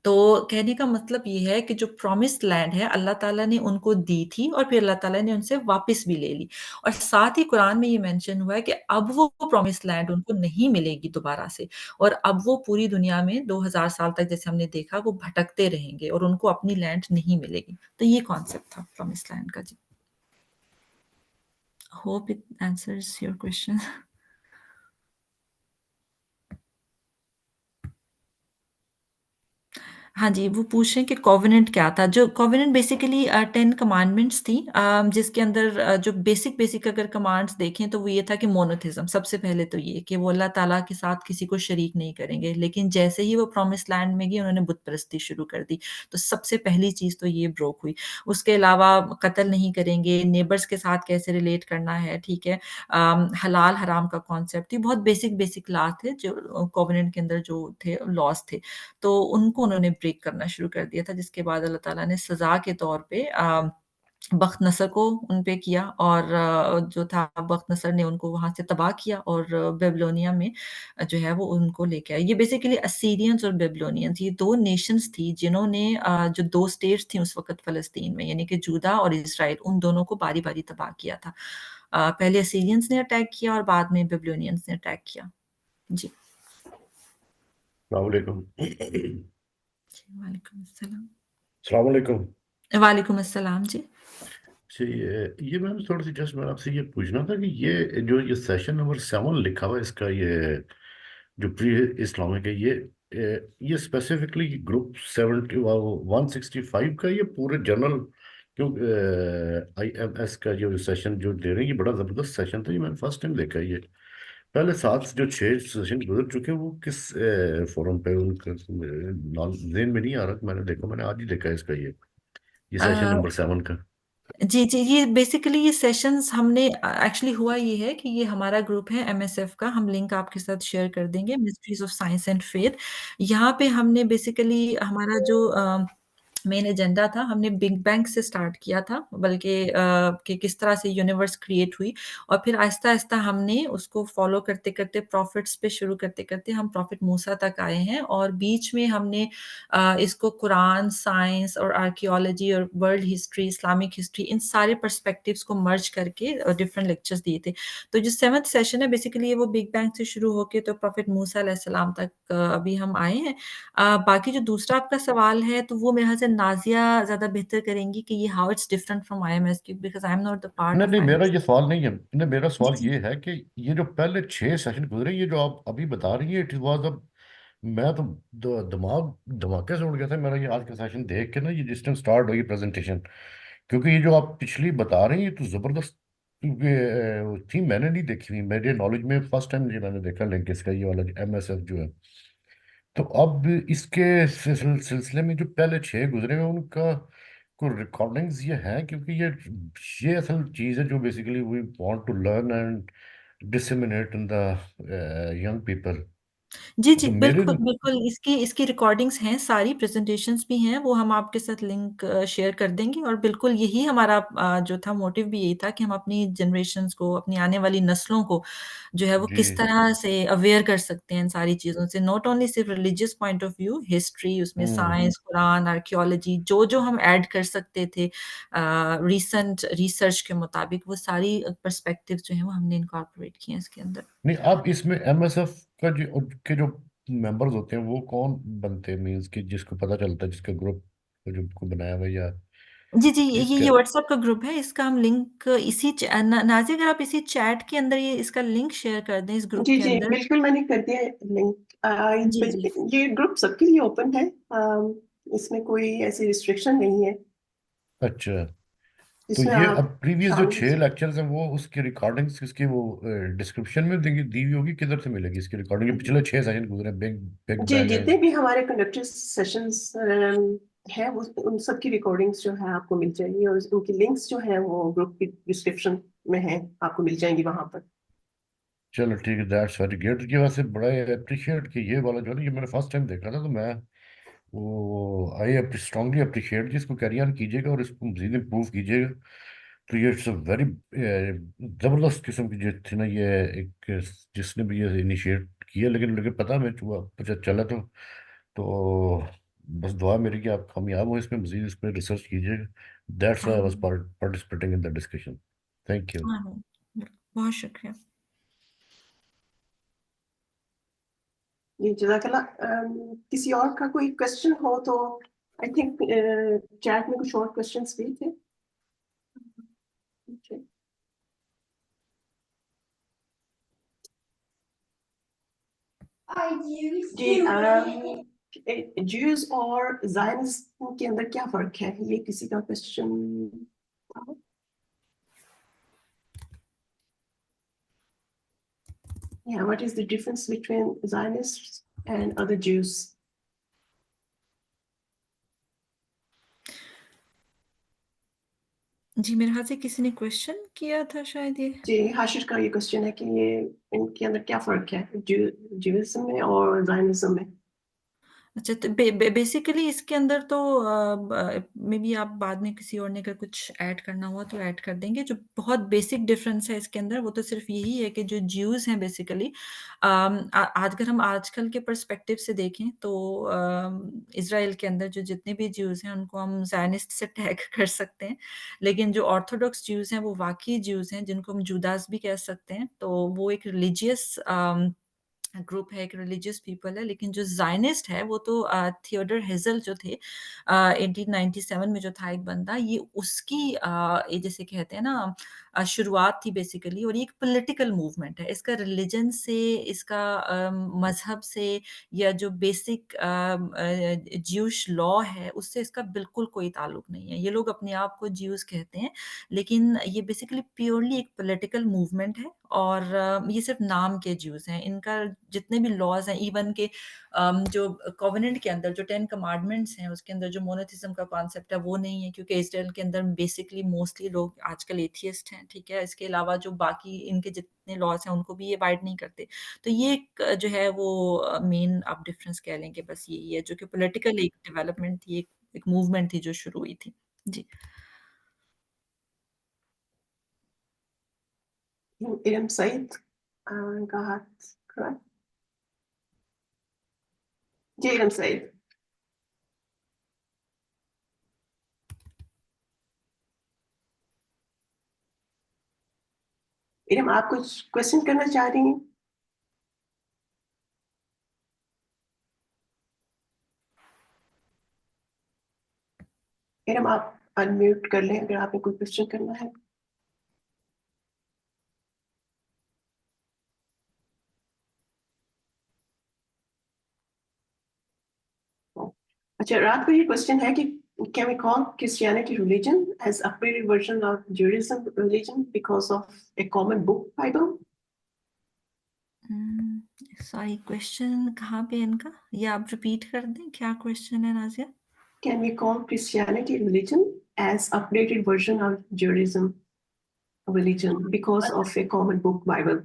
تو کہنے کا مطلب یہ ہے کہ جو پرومس لینڈ ہے اللہ تعالیٰ نے ان کو دی تھی اور پھر اللہ تعالیٰ نے ان سے واپس بھی لے لی. اور ساتھ ہی قرآن میں یہ مینشن ہوا ہے کہ اب وہ پرومس لینڈ ان کو نہیں ملے گی دوبارہ سے اور اب وہ پوری دنیا میں 2000 سال تک جیسے ہم نے دیکھا وہ بھٹکتے رہیں گے اور ان کو اپنی لینڈ نہیں ملے گی. تو یہ کانسیپٹ تھا پرومس لینڈ کا. جی hope it answers your question. ہاں جی، وہ پوچھ رہے ہیں کہ کووننٹ کیا تھا. جو کووننٹ بیسیکلی 10 کمانڈمنٹس تھی جس کے اندر جو بیسک اگر کمانڈس دیکھیں تو وہ یہ تھا کہ مونوتھزم. سب سے پہلے تو یہ کہ وہ اللہ تعالیٰ کے ساتھ کسی کو شریک نہیں کریں گے. لیکن جیسے ہی وہ پرومس لینڈ میں گئی انہوں نے بت پرستی شروع کر دی. تو سب سے پہلی چیز تو یہ بروک ہوئی. اس کے علاوہ قتل نہیں کریں گے، نیبرس کے ساتھ کیسے ریلیٹ کرنا ہے، ٹھیک ہے، حلال حرام کا کانسیپٹ تھی. بہت بیسک لا تھے جو کووننٹ کے اندر جو تھے لاز تھے. تو ان کو انہوں نے بریک کرنا شروع کر دیا تھا جس کے بعد اللہ تعالیٰ نے سزا کے طور پہ بخت نصر کو ان پہ کیا اور جو تھا بخت نصر نے ان کو وہاں سے تباہ کیا اور بیبلونیا میں جو ہے وہ ان کو لے کے آئے. یہ بیسیکلی اسیرینز اور بیبلونینز یہ 2 نیشنز تھی جنہوں نے جو 2 اسٹیٹس تھیں اس وقت فلسطین میں یعنی کہ جودا اور اسرائیل ان دونوں کو باری باری تباہ کیا تھا. پہلے اسیرینز نے اٹیک کیا اور بعد میں بیبلونینز نے اٹیک کیا. جی السلام علیکم. وعلیکم السلام. السلام علیکم. وعلیکم السلام. جی یہ میں تھوڑا سی جسٹ میں آپ سے یہ پوچھنا تھا کہ یہ سیشن نمبر 7 لکھا ہوا ہے اس کا یہ جو پری اسلامک ہے یہ اسپیسیفکلی گروپ 165 کا یہ پورے جنرل کیوں IMS کا جو سیشن جو دے رہے ہیں یہ بڑا زبردست سیشن تھا. یہ میں نے فرسٹ ٹائم دیکھا. یہ پہلے 6 سیشن گزر چکے ہیں وہ کس فورم پہ ان کا ذہن میں نہیں آ رہا. میں نے دیکھا، میں نے آج ہی دیکھا اس کا یہ سیشن نمبر 7 کا. جی یہ بیسیکلی یہ سیشنز ہم نے ایکچولی ہوا یہ ہے کہ یہ ہمارا گروپ ہے MSF کا. ہم لنک آپ کے ساتھ شیئر کر دیں گے، mysteries of science and faith. یہاں پہ ہم نے بیسیکلی ہمارا جو مین ایجنڈا تھا ہم نے بگ بینگ سے سٹارٹ کیا تھا، بلکہ کہ کس طرح سے یونیورس کریٹ ہوئی اور پھر آہستہ آہستہ ہم نے اس کو فالو کرتے کرتے پروفٹس پہ شروع کرتے کرتے ہم پروفٹ موسیٰ تک آئے ہیں. اور بیچ میں ہم نے اس کو قرآن، سائنس اور آرکیولوجی اور ورلڈ ہسٹری، اسلامک ہسٹری ان سارے پرسپیکٹیوز کو مرج کر کے ڈفرینٹ لیکچرز دیے تھے. تو جو 7th سیشن ہے بیسیکلی وہ بگ بینگ سے شروع ہو کے تو پروفٹ موسیٰ علیہ السلام تک ابھی ہم آئے ہیں. باقی جو دوسرا آپ کا سوال ہے تو وہ میرے خیال سے نازیہ زیادہ بہتر کریں گی کہ یہ how it's different from IMS because I am not the part of نہیں میرا IMS. یہ سوال نہیں ہے. میرا سوال جی یہ ہے کہ یہ جو پہلے 6 سیشن گزرے یہ جو آپ ابھی بتا رہی ہیں اٹ واز میں تو دماغ دھماکے سے اڑ گیا تھا میرا یہ آج کا سیشن دیکھ کے نا. یہ جس ٹائم اسٹارٹ ہوئی پریزنٹیشن کیونکہ یہ جو آپ پچھلی بتا رہی ہیں یہ تو زبردست تھی. میں نے نہیں دیکھی ہوئی. میرے نالج میں فرسٹ ٹائم میں نے دیکھا لنک اس کا یہ والا MSF جو ہے. تو اب اس کے سلسلے میں جو پہلے 6 گزرے ہیں ان کا کوئی ریکارڈنگز یہ ہیں کیونکہ یہ اصل چیز ہے جو basically we want to learn and disseminate in the young people. جی جی تو میرے بالکل بالکل اس کی ریکارڈنگس ہیں، ساری پریزنٹیشنز بھی ہیں، وہ ہم آپ کے ساتھ لنک شیئر کر دیں گے، اور بالکل یہی ہمارا جو تھا موٹیو بھی یہی تھا کہ ہم اپنی جنریشنز کو، اپنی آنے والی نسلوں کو جو ہے وہ جی کس طرح سے اویئر کر سکتے ہیں ان ساری چیزوں سے، ناٹ اونلی صرف religious point of view, history, اس میں سائنس، قرآن، آرکیولوجی، جو ہم ایڈ کر سکتے تھے ریسنٹ ریسرچ کے مطابق، وہ ساری پرسپیکٹیو جو ہیں وہ ہم نے انکارپوریٹ کیے ہیں اس کے اندر۔ نہیں، اب اس میں ایم ایس ایف کا جو ممبرز ہوتے ہیں وہ کون بنتے ہیں، مینس کہ جس کو پتہ چلتا ہے، جس کا گروپ جو کو بنایا ہوا یا جی جی اس یہ کا؟ واٹس ایپ کا گروپ ہے، اس کا ہم لنک اسی نازیہ اگر آپ اسی چیٹ کے اندر اس کا لنک شیئر کر دیں اس گروپ جی کے جی اندر۔ بالکل، میں نے کر دیا جی لنک۔ جی یہ گروپ سب کے لیے اوپن ہے، اس میں کوئی ایسی ریسٹرکشن نہیں ہے، اچھا، تو جس میں یہ آپ اب پریویس جو شامل ہو 6 سکتے۔ لیکچرز ہیں وہ اس کی ریکارڈنگس اس کی وہ ڈسکرپشن میں دی ہوئی ہوگی، کدھر سے ملے گی اس کی ریکارڈنگ؟ پچھلے 6 سیشن گزرے، بگ جی، بینگ ہے۔ جتنے بھی ہمارے کنڈکٹر سیشنز ہیں ان سب کی ریکارڈنگس جو ہے آپ کو مل جائے گی، اور ان کی لنکس جو ہیں وہ گروپ کی ڈسکرپشن میں ہیں، آپ کو مل جائیں گی وہاں پر۔ چلو ٹھیک ہے، دیٹس ویری گڈ، کی وجہ سے بڑا اپریشیٹ کہ یہ والا جو ہے نا، یہ میں نے فرسٹ ٹائم دیکھا تھا، تو میں وہ آئی اسٹرانگلی اپریشیٹ جی، اس کو کیری آن کیجیے گا اور اس کو مزید امپروو کیجیے گا۔ تو یہ اٹس اے ویری زبردست قسم کی جو تھی نا، یہ ایک جس نے بھی یہ انیشیٹ کیا، لیکن پتہ میں چلا تو بس دعا میری کہ آپ کامیاب ہو اس میں، مزید اس پہ ریسرچ کیجیے گا۔ That's why I was participating in the discussion. Thank you. بہت شکریہ۔ جی جزاک اللہ۔ کسی اور کا کوئی کوشچن ہو تو آئی تھنک چیٹ میں کچھ اور کوشچنس بھی تھے۔ جی جیوز اور زائنسٹ کے اندر کیا فرق ہے، یہ کسی کا کوشچن تھا؟ Yeah, what is the difference between Zionists and other Jews? جی میرے خیال سے کسی نے کوشچن کیا تھا شاید یہ۔ جی حاشر کا یہ کوشچن ہے کہ یہ ان کے اندر کیا فرق ہے جیوزم میں اور زائنزم میں؟ اچھا، تو بیسیکلی اس کے اندر تو مے بی آپ بعد میں کسی اور نے اگر کچھ ایڈ کرنا ہوا تو ایڈ کر دیں گے۔ جو بہت بیسک ڈفرینس ہے اس کے اندر وہ تو صرف یہی ہے کہ جو جیوز ہیں بیسیکلی، اگر ہم آج کل کے پرسپیکٹیو سے دیکھیں تو اسرائیل کے اندر جو جتنے بھی جیوز ہیں ان کو ہم زائنسٹ سے ٹیگ کر سکتے ہیں، لیکن جو آرتھوڈاکس جیوز ہیں وہ واقعی جیوز ہیں جن کو ہم جوداز بھی کہہ سکتے ہیں، تو وہ ایک ریلیجیس گروپ ہے، ایک ریلیجیس پیپل ہے۔ لیکن جو زائنسٹ ہے وہ تو تھیوڈر ہیزل جو تھے 1897 میں جو تھا ایک بندہ، یہ اس کی جیسے کہتے ہیں نا شروعات تھی بیسیکلی، اور یہ ایک پولیٹیکل موومنٹ ہے۔ اس کا ریلیجن سے، اس کا مذہب سے، یا جو بیسک جیوش لا ہے اس سے اس کا بالکل کوئی تعلق نہیں ہے۔ یہ لوگ اپنے آپ کو جیوز کہتے ہیں، لیکن یہ بیسیکلی پیورلی ایک پولیٹیکل موومنٹ ہے، اور یہ صرف نام کے جیوز ہیں۔ ان کا جتنے بھی لاز ہیں، ایون کہ جو کووننٹ کے اندر جو 10 کمانڈمنٹس ہیں اس کے اندر جو مونوتھزم کا کانسیپٹ ہے وہ نہیں ہے، کیونکہ اسرائیل کے اندر بیسکلی موسٹلی لوگ آج کل ایتھیسٹ ہیں، ٹھیک ہے۔ اس کے علاوہ جو باقی ان کے جتنے لاز ہیں ان کو بھی یہ وائڈ نہیں کرتے۔ تو یہ ایک جو ہے وہ مین آپ ڈفرینس کہہ لیں کہ بس یہی ہے، جو کہ پولیٹیکل ایک ڈیولپمنٹ تھی، ایک موومنٹ تھی جو شروع ہوئی تھی۔ جی ارم سعید کا ہاتھ کھڑا ہے۔ جی ارم سعید۔ ارم آپ کچھ کوشچن کرنا چاہ رہی ہیں؟ ارم آپ انمیوٹ کر لیں اگر آپ نے کوئی کوشچن کرنا ہے۔ اچھا، رات کو یہ کوشچن ہے کہ can we call Christianity religion as upgraded version of Judaism religion because of a common book Bible? Sorry, question کہاں پہ ان کا، یہ آپ ریپیٹ کر دیں کیا کوشچن ہے Nazia? Can we call Christianity religion as updated version of Judaism religion because of a common book Bible?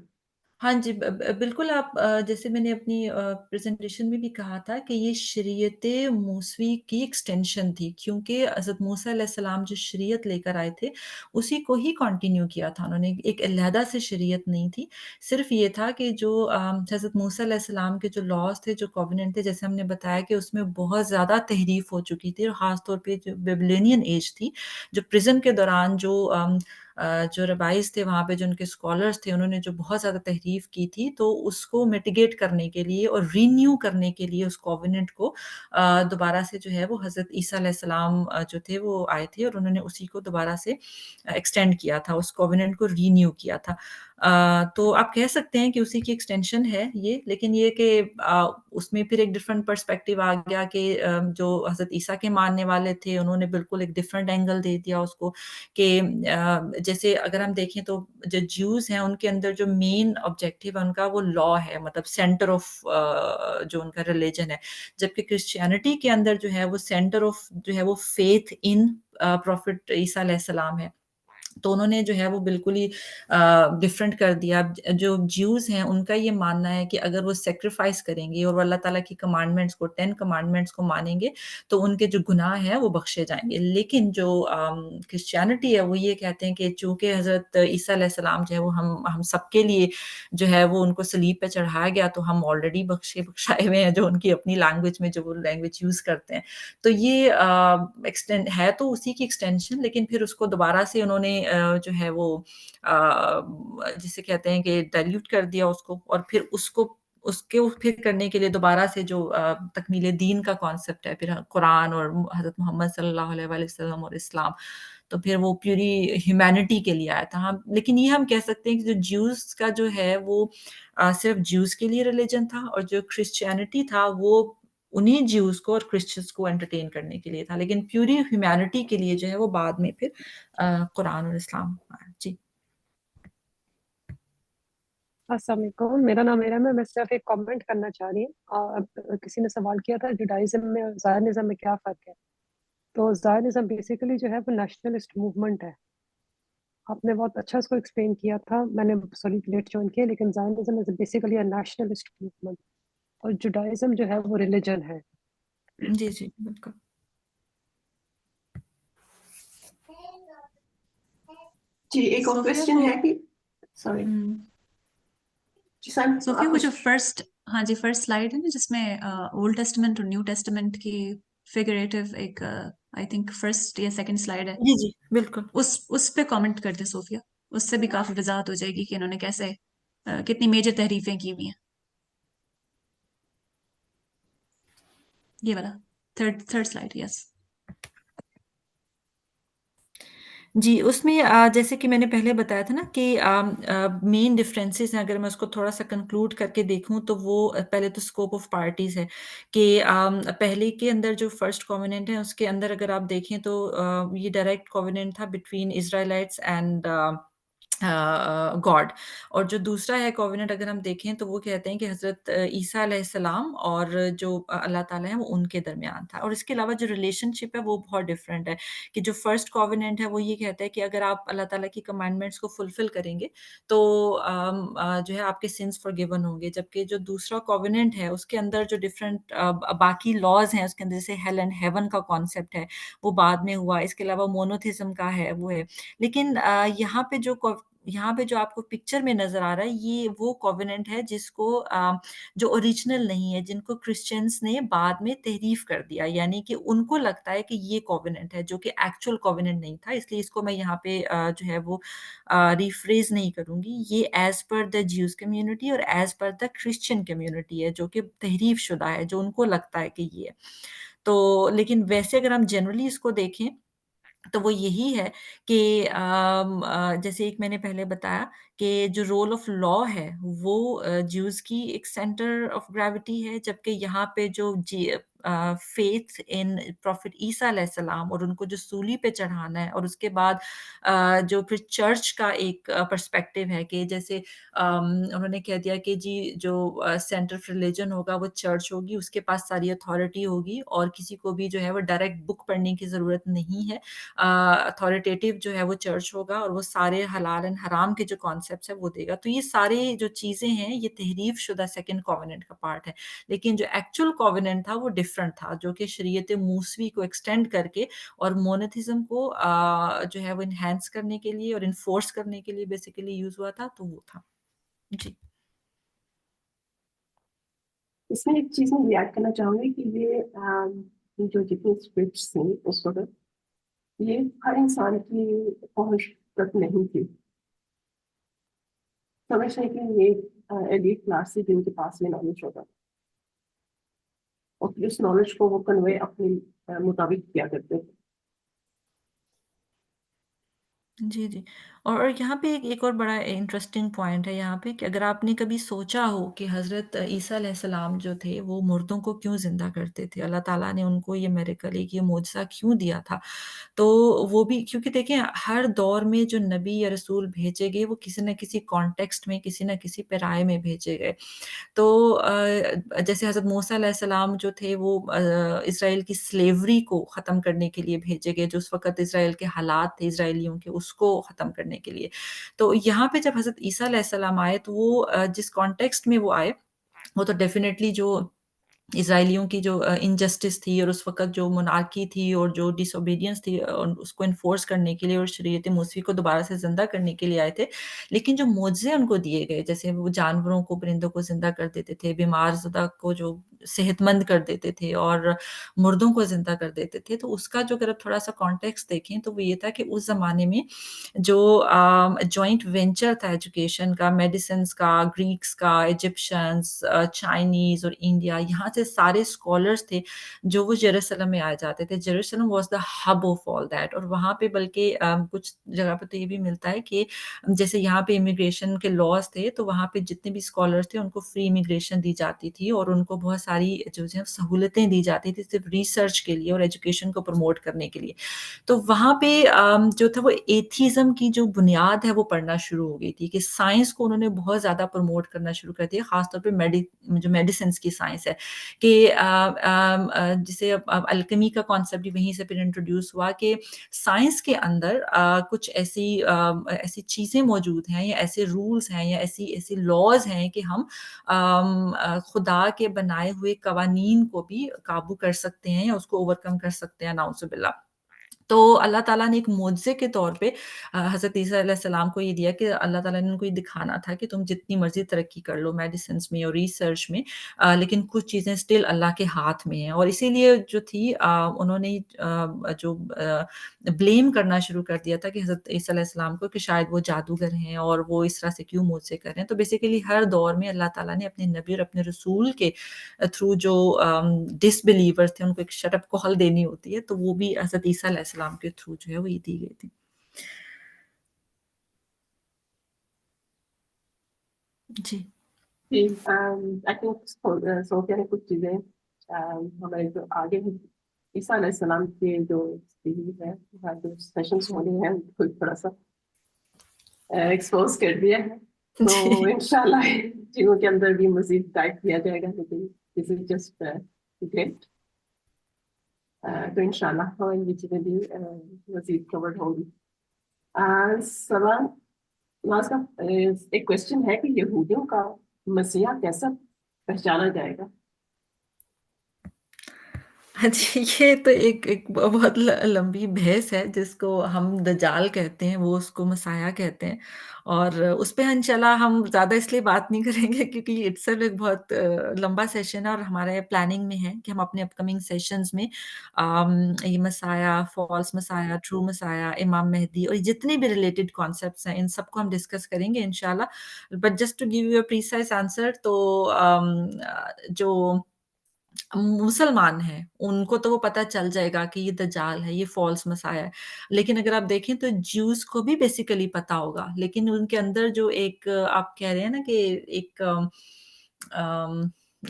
ہاں جی، بالکل آپ جیسے میں نے اپنی پریزنٹیشن میں بھی کہا تھا کہ یہ شریعت موسوی کی ایکسٹینشن تھی، کیونکہ حضرت موسیٰ علیہ السلام جو شریعت لے کر آئے تھے اسی کو ہی کنٹینیو کیا تھا انہوں نے، ایک علیحدہ سے شریعت نہیں تھی، صرف یہ تھا کہ جو حضرت موسیٰ علیہ السلام کے جو لاز تھے، جو کووننٹ تھے، جیسے ہم نے بتایا کہ اس میں بہت زیادہ تحریف ہو چکی تھی، اور خاص طور پہ جو بیبلینین ایج تھی، جو پرزن کے دوران جو ربائز تھے وہاں پہ، جو ان کے اسکالرس تھے، انہوں نے جو بہت زیادہ تحریف کی تھی، تو اس کو میٹیگیٹ کرنے کے لیے اور رینیو کرنے کے لیے اس کووننٹ کو دوبارہ سے جو ہے وہ حضرت عیسیٰ علیہ السلام جو تھے وہ آئے تھے، اور انہوں نے اسی کو دوبارہ سے ایکسٹینڈ کیا تھا، اس کووننٹ کو رینیو کیا تھا. تو آپ کہہ سکتے ہیں کہ اسی کی ایکسٹینشن ہے یہ، لیکن یہ کہ اس میں پھر ایک ڈفرینٹ پرسپیکٹیو آ گیا کہ جو حضرت عیسیٰ کے ماننے والے تھے انہوں نے بالکل ایک ڈفرینٹ اینگل دے دیا اس کو، کہ جیسے اگر ہم دیکھیں تو جو جیوز ہیں ان کے اندر جو مین آبجیکٹیو ہے ان کا وہ لا ہے، مطلب سینٹر آف جو ان کا ریلیجن ہے، جبکہ کرسچینٹی کے اندر جو ہے وہ سینٹر آف جو ہے وہ فیتھ ان پروفٹ عیسیٰ علیہ السلام ہے. تو انہوں نے جو ہے وہ بالکل ہی ڈفرینٹ کر دیا. جو جیوز ہیں ان کا یہ ماننا ہے کہ اگر وہ سیکریفائس کریں گے اور وہ اللہ تعالیٰ کی کمانڈمنٹس کو 10 کمانڈمنٹس کو مانیں گے تو ان کے جو گناہ ہیں وہ بخشے جائیں گے. لیکن جو کرسچینٹی ہے وہ یہ کہتے ہیں کہ چونکہ حضرت عیسیٰ علیہ السلام جو ہے وہ ہم سب کے لیے جو ہے وہ ان کو صلیب پہ چڑھایا گیا، تو ہم آلریڈی بخشائے ہوئے ہیں، جو ان کی اپنی لینگویج میں جو وہ لینگویج یوز کرتے ہیں. تو یہ ایکسٹینڈ ہے تو اسی کی ایکسٹینشن، لیکن پھر اس کو دوبارہ سے انہوں نے جو ہے وہ جسے کہتے ہیں کہ ڈائلیوٹ کر دیا اس کو، اور پھر اس کے پھر کرنے کے لیے دوبارہ سے جو تکمیل دین کا کانسیپٹ ہے، پھر قرآن اور حضرت محمد صلی اللہ علیہ وآلہ وسلم اور اسلام، تو پھر وہ پیوری ہیومینٹی کے لیے آیا تھا. ہم لیکن یہ ہم کہہ سکتے ہیں کہ جو جیوز کا جو ہے وہ صرف جیوز کے لیے ریلیجن تھا، اور جو کرسچینٹی تھا وہ انہیں جیوز کو اور کرسچنس کو انٹرٹین کرنے کے لیے تھا، لیکن پیوری ہیومینٹی کے لیے جو ہے وہ بعد میں پھر قرآن اور اسلام. جی السلام علیکم، میرا نام میرا میں صرف ایک کامنٹ کرنا چاہ رہی ہوں. کسی نے سوال کیا تھا جوڈائزم میں اور زائنزم میں کیا فرق ہے. تو زائنزم بیسیکلی جو ہے وہ نیشنلسٹ موومنٹ ہے. آپ نے بہت اچھا اس کو ایکسپلین کیا تھا، میں نے سوری لیٹ جوائن کیا، لیکن Zionism is basically nationalist movement, اور جوڈائزم جو ہے وہ ریلیجن ہے. جی جی بالکل. جی ایک اور کوشچن ہے کہ سوری صوفیہ کو جو فرسٹ سلائیڈ ہے نا جس میں اولڈ ٹیسٹمنٹ اور نیو ٹیسٹمنٹ کی فگریٹو ایک آئی تھنک فرسٹ یا سیکنڈ سلائیڈ ہے، جی جی بالکل. اس پہ کامنٹ کر دیں صوفیہ، اس سے بھی کافی وضاحت ہو جائے گی کہ انہوں نے کیسے کتنی میجر تحریفیں کی ہوئی ہیں. یہ والا تھرڈ سلائیڈ. یس جی اس میں جیسے کہ میں نے پہلے بتایا تھا نا کہ مین ڈفرینسز ہیں، اگر میں اس کو تھوڑا سا کنکلوڈ کر کے دیکھوں تو وہ پہلے تو اسکوپ آف پارٹیز ہے کہ پہلے کے اندر جو فرسٹ کووننٹ ہے اس کے اندر اگر آپ دیکھیں تو یہ ڈائریکٹ کووننٹ تھا بٹوین اسرائیلائٹس اینڈ گاڈ. اور جو دوسرا ہے کووننٹ اگر ہم دیکھیں تو وہ کہتے ہیں کہ حضرت عیسیٰ علیہ السلام اور جو اللہ تعالیٰ ہیں وہ ان کے درمیان تھا. اور اس کے علاوہ جو ریلیشن شپ ہے وہ بہت ڈفرینٹ ہے، کہ جو فرسٹ کووننٹ ہے وہ یہ کہتا ہے کہ اگر آپ اللہ تعالیٰ کی کمانڈمنٹس کو فلفل کریں گے تو جو ہے آپ کے سنس فارگیون ہوں گے، جبکہ جو دوسرا کووننٹ ہے اس کے اندر جو ڈفرینٹ باقی لاز ہیں اس کے اندر، جیسے ہیل اینڈ ہیون کا کانسیپٹ ہے وہ بعد میں ہوا. اس کے علاوہ مونوتھزم کا ہے وہ ہے. لیکن یہاں پہ جو آپ کو پکچر میں نظر آ رہا ہے یہ وہ کووننٹ ہے جس کو جو اوریجنل نہیں ہے، جن کو کرسچنس نے بعد میں تحریف کر دیا، یعنی کہ ان کو لگتا ہے کہ یہ کووننٹ ہے جو کہ ایکچوئل کووننٹ نہیں تھا. اس لیے اس کو میں یہاں پہ جو ہے وہ ریفریز نہیں کروں گی. یہ as per the Jews community اور as per the Christian community ہے جو کہ تحریف شدہ ہے، جو ان کو لگتا ہے کہ یہ ہے. تو لیکن ویسے اگر ہم جنرلی اس کو دیکھیں تو وہ یہی ہے کہ جیسے ایک میں نے پہلے بتایا کہ جو رول آف لا ہے وہ جیوز کی ایک سینٹر آف گریوٹی ہے، جبکہ یہاں پہ جو faith in Prophet عیسیٰ علیہ السلام اور ان کو جو سولی پہ چڑھانا ہے، اور اس کے بعد جو پھر چرچ کا ایک پرسپیکٹیو ہے کہ جیسے انہوں نے کہہ دیا کہ جی جو سینٹر آف ریلیجن ہوگا وہ چرچ ہوگی، اس کے پاس ساری اتھارٹی ہوگی اور کسی کو بھی جو ہے وہ ڈائریکٹ بک پڑھنے کی ضرورت نہیں ہے، اتھارٹیٹیو جو ہے وہ چرچ ہوگا اور وہ سارے حلال اینڈ حرام کے جو کانسیپٹس ہیں وہ دے گا. تو یہ سارے جو چیزیں ہیں یہ تحریف شدہ سیکنڈ کووننٹ کا پارٹ ہے، لیکن جو ایکچوئل کووننٹ تھا وہ ڈفرنٹ تھا، جو کہ شریعت موسوی کو ایکسٹینڈ کر کے اور مونتھزم کو جو ہے وہ انہینس کرنے کے لیے اور انفورس کرنے کے لیے بیسیکلی یوز ہوا تھا، تو وہ تھا. جی اس میں ایک چیز میں یاد کرنا چاہوں گی کہ یہ جو جتنی اسکرپٹس ہیں اس وقت یہ ہر انسان کی پہنچ تک نہیں تھی. سمجھنے کہ یہ ایلیٹ کلاس سے جن کے پاس یہ نالج ہوگا اور پھر اس نالج کو وہ کنوے اپنے مطابق کیا کرتے تھے. جی جی. اور یہاں پہ ایک اور بڑا انٹرسٹنگ پوائنٹ ہے یہاں پہ کہ اگر آپ نے کبھی سوچا ہو کہ حضرت عیسیٰ علیہ السلام جو تھے وہ مردوں کو کیوں زندہ کرتے تھے، اللہ تعالیٰ نے ان کو یہ میریکل ایک یہ معجزہ کیوں دیا تھا، تو وہ بھی کیونکہ دیکھیں ہر دور میں جو نبی یا رسول بھیجے گئے وہ کسی نہ کسی کانٹیکسٹ میں کسی نہ کسی پیرائے میں بھیجے گئے. تو جیسے حضرت موسیٰ علیہ السلام جو تھے وہ اسرائیل کی سلیوری کو ختم کرنے کے لیے بھیجے گئے، جو اس وقت اسرائیل کے حالات تھے اسرائیلیوں کے، اس کو ختم کرنے کے لیے. تو یہاں پہ جب حضرت عیسیٰ علیہ السلام آئے تو وہ جس کانٹیکسٹ میں وہ آئے وہ تو ڈیفینیٹلی جو اسرائیلیوں کی جو انجسٹس تھی اور اس وقت جو منارکی تھی اور جو ڈس اوبیڈینس تھی اس کو انفورس کرنے کے لیے اور شریعت موسوی کو دوبارہ سے زندہ کرنے کے لیے آئے تھے. لیکن جو معجزے ان کو دیے گئے، جیسے وہ جانوروں کو پرندوں کو زندہ کر دیتے تھے، بیمار زدہ کو جو صحت مند کر دیتے تھے اور مردوں کو زندہ کر دیتے تھے، تو اس کا جو اگر تھوڑا سا کانٹیکسٹ دیکھیں تو وہ یہ تھا کہ اس زمانے میں جو جوائنٹ وینچر تھا ایجوکیشن کا، میڈیسنس کا، گریکس کا، ایجپشنس، چائنیز اور انڈیا، یہاں سے سارے اسکالرس تھے جو وہ جیروسلم میں آئے جاتے تھے. Jerusalem was the hub of all that. اور وہاں پہ بلکہ کچھ جگہ پہ تو یہ بھی ملتا ہے کہ جیسے یہاں پہ امیگریشن کے لاز تھے تو وہاں پہ جتنے بھی اسکالرس تھے ان کو فری امیگریشن دی جاتی تھی اور ان کو بہت ساری جو ہے سہولتیں دی جاتی تھی صرف ریسرچ کے لیے اور ایجوکیشن کو پروموٹ کرنے کے لیے. تو وہاں پہ جو تھا وہ ایتھیزم کی جو بنیاد ہے وہ پڑھنا شروع ہو گئی تھی کہ سائنس کو انہوں نے بہت زیادہ پروموٹ کرنا شروع کر دیا، خاص طور پہ جو میڈیسنس کی سائنس ہے کہ جسے الکیمی کا کانسیپٹ بھی وہیں سے پھر انٹروڈیوس ہوا کہ سائنس کے اندر کچھ ایسی چیزیں موجود ہیں یا ایسے رولز ہیں یا ایسی لاز ہیں کہ ہم خدا کے بنائے ہوئے قوانین کو بھی قابو کر سکتے ہیں یا اس کو اوور کم کر سکتے ہیں، نعوذ باللہ. تو اللہ تعالیٰ نے ایک معجزے کے طور پہ حضرت عیسیٰ علیہ السلام کو یہ دیا کہ اللہ تعالیٰ نے ان کو یہ دکھانا تھا کہ تم جتنی مرضی ترقی کر لو میڈیسنس میں اور ریسرچ میں، لیکن کچھ چیزیں اسٹل اللہ کے ہاتھ میں ہیں. اور اسی لیے جو تھی انہوں نے جو بلیم کرنا شروع کر دیا تھا کہ حضرت عیسیٰ علیہ السلام کو کہ شاید وہ جادوگر ہیں اور وہ اس طرح سے کیوں معجزے کر رہے ہیں. تو بیسیکلی ہر دور میں اللہ تعالیٰ نے اپنے نبی اور اپنے رسول کے تھرو جو ڈس بلیورز تھے ان کو ایک شٹ اپ کال دینی ہوتی ہے، تو وہ بھی حضرت عیسیٰ علیہ السلام کے تھرو جو ہے وہ یہ دی گئی تھی. جی آئی تھنک صوفیہ نے کچھ چیزیں ہمارے جو آگے عیسیٰ علیہ السلام کے جو سیریز ہے جو سیشنس ہونے ہیں ان کو تھوڑا سا ایکسپوز کر دیا ہے. تو انشاءاللہ چیزوں کے اندر بھی مزید ڈائٹ کیا جائے گا، لیکن دس از جسٹ گریٹ. تو انشاءاللہ یہ چیزیں بھی مزید کورڈ ہوں گی. سوال لاسٹ کا ایک کوشچن ہے کہ یہودیوں کا مسیحا کیسا پہچانا جائے گا؟ جی یہ تو ایک بہت لمبی بحث ہے جس کو ہم دجال کہتے ہیں، وہ اس کو مسیحا کہتے ہیں، اور اس پہ انشاءاللہ ہم زیادہ اس لیے بات نہیں کریں گے کیونکہ یہ اٹسیلف ایک بہت لمبا سیشن ہے اور ہمارے پلاننگ میں ہے کہ ہم اپنے اپ کمنگ سیشنز میں یہ مسیحا، فالس مسیحا، ٹرو مسیحا، امام مہدی اور جتنے بھی ریلیٹڈ کانسیپٹس ہیں ان سب کو ہم ڈسکس کریں گے انشاءاللہ. But just to give you a precise answer, تو جو مسلمان ہیں ان کو تو وہ پتہ چل جائے گا کہ یہ دجال ہے، یہ فالس مسیحا ہے. لیکن اگر آپ دیکھیں تو جیوز کو بھی بیسیکلی پتہ ہوگا، لیکن ان کے اندر جو ایک آپ کہہ رہے ہیں نا کہ ایک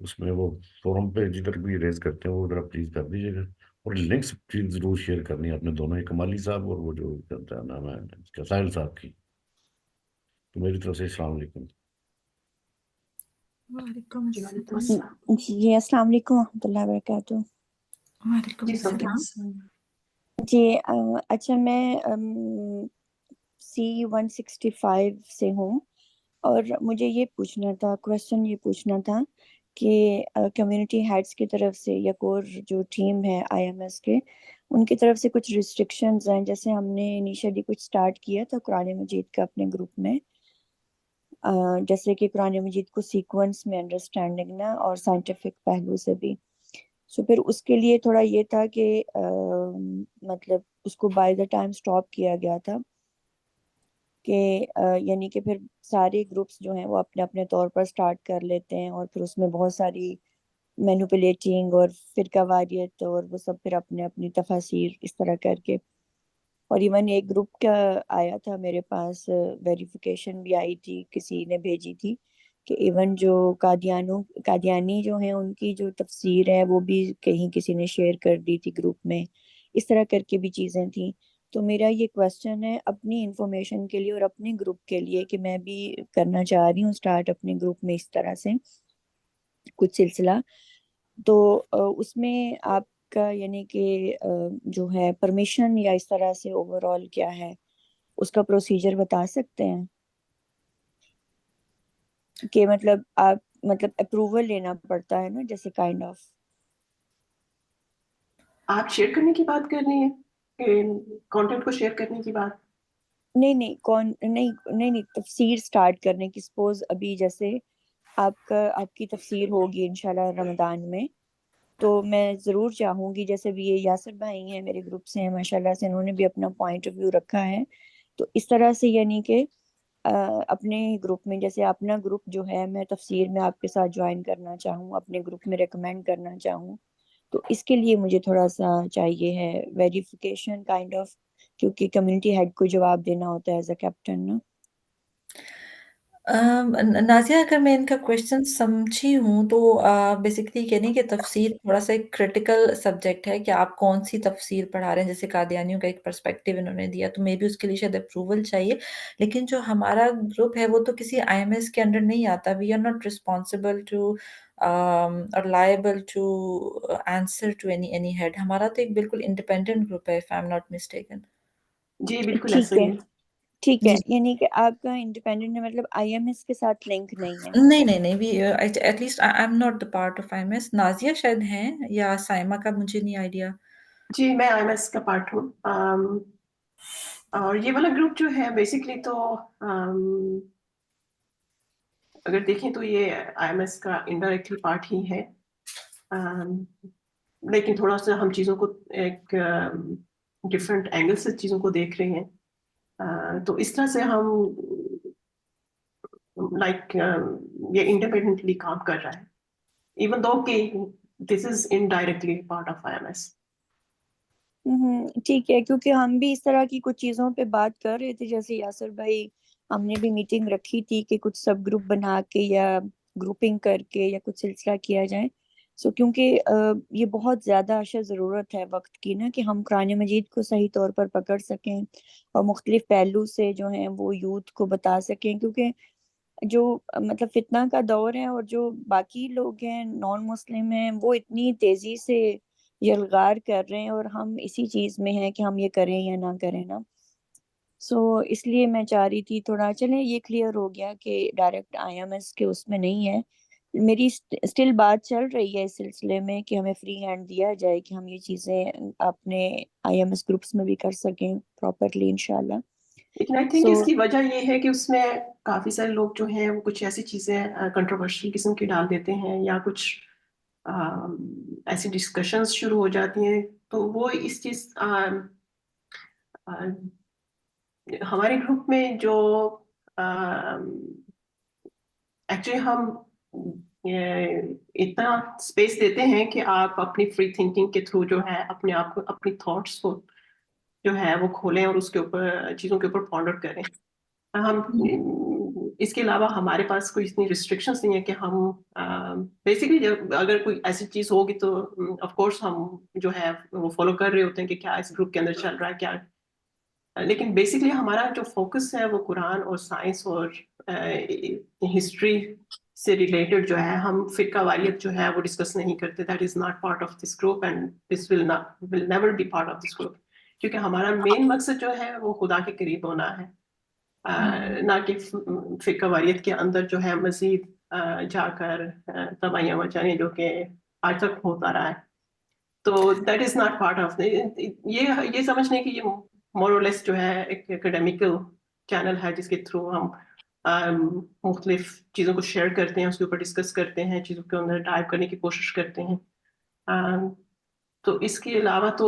اس میں وہ فورم پہ جدھر بھی ریز کرتے ہیں وہ ذرا پلیز کر دیجیے گا، اور لنکس پلیز ضرور شیئر کرنی ہے آپ نے دونوں ہی، کمالی صاحب اور وہ جو کیا نام ہے اس کا، ساحل صاحب کی. تو میری طرف سے السلام علیکم. وعلیکم جی وعلیکم السلام. السلام. جی السلام علیکم ورحمۃ اللہ وبرکاتہ. وعلیکم جی السلام. جی اچھا میں C-165 سے ہوں، اور مجھے یہ پوچھنا تھا، کویسچن یہ پوچھنا تھا کہ کمیونٹی ہیڈس کی طرف سے یا کور جو ٹیم ہے IMS کے، ان کی طرف سے کچھ ریسٹرکشنز ہیں. جیسے ہم نے انیشلی کچھ سٹارٹ کیا تھا قرآن مجید کا اپنے گروپ میں، جیسے کہ قرآن مجید کو سیکوینس میں انڈرسٹینڈنگ نا، اور سائنٹیفک پہلو سے بھی. سو پھر اس کے لیے تھوڑا یہ تھا کہ مطلب اس کو بائی دا ٹائم سٹاپ کیا گیا تھا کہ یعنی کہ پھر سارے گروپس جو ہیں وہ اپنے اپنے طور پر سٹارٹ کر لیتے ہیں، اور پھر اس میں بہت ساری مینوپولیٹنگ اور فرقہ واریت اور وہ سب پھر اپنے اپنی تفاسیر اس طرح کر کے. اور ایون ایک گروپ کا آیا تھا میرے پاس، ویریفیکیشن بھی آئی تھی، کسی نے بھیجی تھی کہ ایون جو قادیانی جو ہیں ان کی جو تفسیر ہے وہ بھی کہیں کسی نے شیئر کر دی تھی گروپ میں. اس طرح کر کے بھی چیزیں تھیں. تو میرا یہ کویسچن ہے اپنی انفارمیشن کے لیے اور اپنے گروپ کے لیے کہ میں بھی کرنا چاہ رہی ہوں سٹارٹ اپنے گروپ میں اس طرح سے کچھ سلسلہ. تو اس میں آپ کا یعنی کہ جو ہے پرمیشن یا اس طرح سے اوور آل کیا ہے، اس کا پروسیجر بتا سکتے ہیں کہ مطلب آپ مطلب اپروول لینا پڑتا ہے نا، جیسے کائنڈ آف. آپ شیئر کرنے کی بات کر رہی ہیں، کانٹینٹ کو شیئر کرنے کی بات؟ نہیں تفسیر سٹارٹ کرنے کی. سپوز ابھی جیسے آپ کی تفسیر ہوگی انشاءاللہ رمضان میں، تو میں ضرور چاہوں گی، جیسے بھی یہ یاسر بھائی ہیں میرے گروپ سے ہیں ماشاءاللہ سے، انہوں نے بھی اپنا پوائنٹ آف ویو رکھا ہے. تو اس طرح سے یعنی کہ اپنے گروپ میں، جیسے اپنا گروپ جو ہے میں تفسیر میں آپ کے ساتھ جوائن کرنا چاہوں، اپنے گروپ میں ریکمینڈ کرنا چاہوں، تو اس کے لیے مجھے تھوڑا سا چاہیے ہے ویریفیکیشن کائنڈ آف، کیونکہ کمیونٹی ہیڈ کو جواب دینا ہوتا ہے ایز اے کیپٹن نا. نازیہ، اگر میں ان کا کویشچن سمجھی ہوں تو بیسکلی کہنے کہ تفسیر تھوڑا سا ایک کریٹیکل سبجیکٹ ہے کہ آپ کون سی تفسیر پڑھا رہے ہیں. جیسے قادیانیوں کا ایک پرسپیکٹیو انہوں نے دیا، تو مے بھی اس کے لیے شاید اپروول چاہیے. لیکن جو ہمارا گروپ ہے وہ تو کسی IMS کے انڈر نہیں آتا. We are not responsible to or liable to answer to any head. ہمارا تو ایک بالکل انڈیپینڈنٹ گروپ ہے، if I am not mistaken. جی بالکل ایسا ہی ہے. ٹھیک ہے، جی یعنی کہ آپ کا انڈیپینڈنٹ ہے، مطلب IMS کے ساتھ لنک نہیں ہے. نہیں we at least I am not the part of IMS. Nazia شاید ہیں یا سائمہ کا مجھے نہیں آئیڈیا. جی میں IMS کا پارٹ ہوں. اور یہ والا گروپ جو ہے بیسکلی تو اگر دیکھیں تو یہ IMS کا انڈائریکٹلی پارٹ ہی ہے، لیکن تھوڑا سا ہم چیزوں کو ایک ڈفرینٹ اینگل سے چیزوں کو دیکھ رہے ہیں. تو اس طرح سے ہم لائک یہ انڈیپینڈنٹلی کام کر رہا ہے، ایون دو کہ this is indirectly part of IMS. ٹھیک ہے، کیونکہ ہم بھی اس طرح کی کچھ چیزوں پہ بات کر رہے تھے. جیسے یاسر بھائی، ہم نے بھی میٹنگ رکھی تھی کہ کچھ سب گروپ بنا کے یا گروپنگ کر کے یا کچھ سلسلہ کیا جائے. سو کیونکہ یہ بہت زیادہ اشد ضرورت ہے وقت کی نا، کہ ہم قرآن مجید کو صحیح طور پر پکڑ سکیں اور مختلف پہلو سے جو ہیں وہ یوتھ کو بتا سکیں. کیونکہ جو مطلب فتنہ کا دور ہے، اور جو باقی لوگ ہیں نان مسلم ہیں وہ اتنی تیزی سے یلغار کر رہے ہیں، اور ہم اسی چیز میں ہیں کہ ہم یہ کریں یا نہ کریں نا. سو اس لیے میں چاہ رہی تھی تھوڑا، چلیں یہ کلیئر ہو گیا کہ ڈائریکٹ IMS کے اس میں نہیں ہے. میری اسٹل بات چل رہی ہے اس سلسلے میں کہ ہمیں فری ہینڈ دیا جائے کہ ہم یہ چیزیں اپنے IMS گروپس میں بھی کر سکیں پراپرلی انشاءاللہ. لیکن آئی تھنک اس کی وجہ یہ ہے کہ اس میں کافی سارے لوگ جو ہیں وہ کچھ ایسی چیزیں کنٹروورشل قسم کی ڈال دیتے ہیں، یا کچھ ایسی ڈسکشنز شروع ہو جاتی ہیں. تو وہ اس چیز ہمارے گروپ میں جو ایکچولی ہم اتنا اسپیس دیتے ہیں کہ آپ اپنی فری تھنکنگ کے تھرو جو ہے اپنے آپ کو، اپنی تھاٹس کو جو ہے وہ کھولیں اور اس کے اوپر چیزوں کے اوپر پونڈر کریں. ہم اس کے علاوہ ہمارے پاس کوئی اتنی ریسٹرکشنس نہیں ہے کہ ہم بیسکلی اگر کوئی ایسی چیز ہوگی تو آف کورس ہم جو ہے وہ فالو کر رہے ہوتے ہیں کہ کیا اس گروپ کے اندر چل رہا ہے کیا. لیکن بیسکلی ہمارا جو فوکس ہے وہ قرآن اور سائنس اور ہسٹری سے ریلیٹڈ جو ہے ہم فرقہ واریت جو ہے وہ ڈسکس نہیں کرتے. That is not part of this group and this will never be part of this group. کیونکہ ہمارا مین مقصد جو ہے وہ خدا کے قریب ہونا ہے, نہ کہ فرقہ واریت کے اندر جو ہے مزید جا کر تباہیاں مچانے جو کہ آج تک ہوتا رہا ہے. تو that is not part of یہ سمجھنے کی یہ مور اور لیس جو ہے ایک اکیڈیمیکل چینل ہے جس کے تھرو ہم مختلف چیزوں کو شیئر کرتے ہیں, اس کے اوپر ڈسکس کرتے ہیں, چیزوں کے اندر ڈائیو کرنے کی کوشش کرتے ہیں. تو اس کے علاوہ تو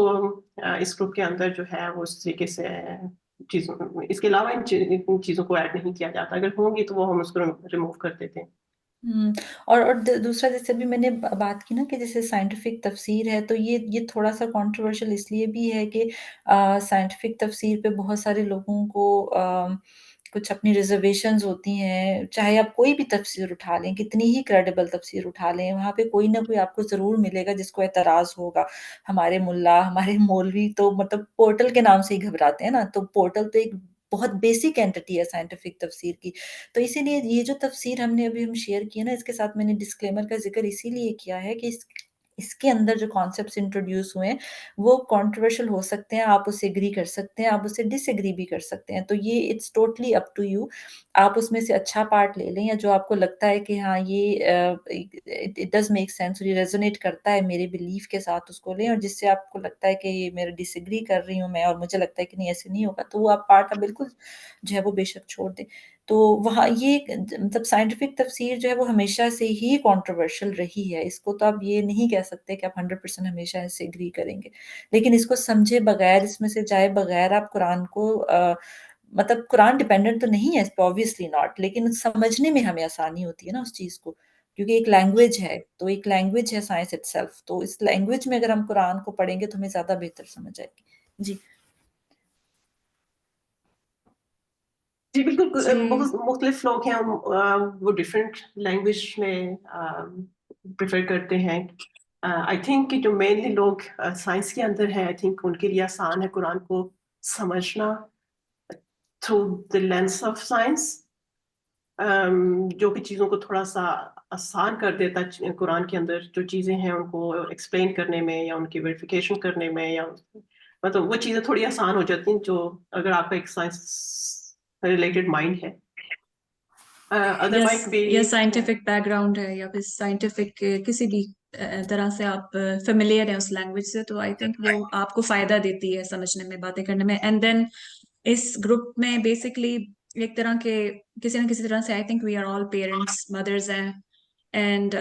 اس گروپ کے اندر جو ہے وہ اس طریقے سے چیزوں, اس کے علاوہ ان چیزوں کو ایڈ نہیں کیا جاتا. اگر ہوں گی تو وہ ہم اس کو ریموو کر دیتے ہیں. اور دوسرا جیسے بھی میں نے بات کی نا کہ جیسے سائنٹیفک تفسیر ہے تو یہ تھوڑا سا کنٹروورشل اس لیے بھی ہے کہ سائنٹیفک تفسیر پہ بہت سارے لوگوں کو کچھ اپنی ریزرویشنز ہوتی ہیں. چاہے آپ کوئی بھی تفسیر اٹھا لیں, کتنی ہی کریڈیبل تفسیر اٹھا لیں, وہاں پہ کوئی نہ کوئی آپ کو ضرور ملے گا جس کو اعتراض ہوگا. ہمارے ملا, ہمارے مولوی تو مطلب پورٹل کے نام سے ہی گھبراتے ہیں نا. تو پورٹل تو ایک بہت بیسک اینٹی ہے سائنٹیفک تفسیر کی. تو اسی لیے یہ جو تفسیر ہم شیئر کی ہے نا, اس کے ساتھ میں نے ڈسکلیمر کا ذکر اسی لیے کیا ہے کہ اس کے اندر جو کانسیپٹس انٹروڈیوس ہوئے ہیں وہ کنٹروورشل ہو سکتے ہیں. آپ اسے اگری کر سکتے ہیں, آپ اسے ڈس ایگری بھی کر سکتے ہیں. تو یہ it's totally up to you. آپ اس میں سے اچھا پارٹ لے لیں, یا جو آپ کو لگتا ہے کہ ہاں یہ اٹ ڈز میک سینس اور یہ ریزونیٹ کرتا ہے میرے بلیف کے ساتھ, اس کو لیں. اور جس سے آپ کو لگتا ہے کہ یہ میرا ڈس ایگری کر رہی ہوں میں اور مجھے لگتا ہے کہ نہیں ایسے نہیں ہوگا, تو وہ آپ پارٹ بالکل جو ہے وہ بے شک چھوڑ دیں. تو وہاں یہ مطلب سائنٹیفک تفسیر جو ہے وہ ہمیشہ سے ہی کنٹروورشل رہی ہے. اس کو تو آپ یہ نہیں کہہ سکتے کہ آپ 100% ہمیشہ اس سے اگری کریں گے. لیکن اس کو سمجھے بغیر, اس میں سے جائے بغیر آپ قرآن کو مطلب قرآن ڈیپینڈنٹ تو نہیں ہے اس پہ obviously not, لیکن سمجھنے میں ہمیں آسانی ہوتی ہے نا اس چیز کو, کیونکہ ایک لینگویج ہے. تو ایک لینگویج ہے سائنس اٹ سیلف. تو اس لینگویج میں اگر ہم قرآن کو پڑھیں گے تو ہمیں زیادہ بہتر سمجھ آئے گی. جی جی بالکل. بہت مختلف لوگ ہیں, وہ ڈفرینٹ لینگویج میں پریفر کرتے ہیں. آئی تھنک کہ جو مینلی لوگ سائنس کے اندر ہیں, آئی تھنک ان کے لیے آسان ہے قرآن کو سمجھنا through the lens of science. جو بھی چیزوں کو تھوڑا سا آسان کر دیتا ہے قرآن کے اندر جو چیزیں ہیں ان کو ایکسپلین کرنے میں یا ان کی ویریفیکیشن کرنے میں, یا مطلب وہ چیزیں تھوڑی آسان ہو جاتی ہیں جو اگر آپ کا ایک سائنس ریلیٹڈ مائنڈ ہے. یا سائنٹیفک بیک گراؤنڈ ہے, یا پھر سائنٹیفک کسی بھی طرح سے آپ فیملیئر ہیں اس لینگویج سے, تو آئی تھنک وہ آپ کو فائدہ دیتی ہے سمجھنے میں, باتیں کرنے میں. اینڈ دین اس گروپ میں بیسکلی ایک طرح کے کسی نہ کسی طرح سے I think we are all parents, mothers ہیں, and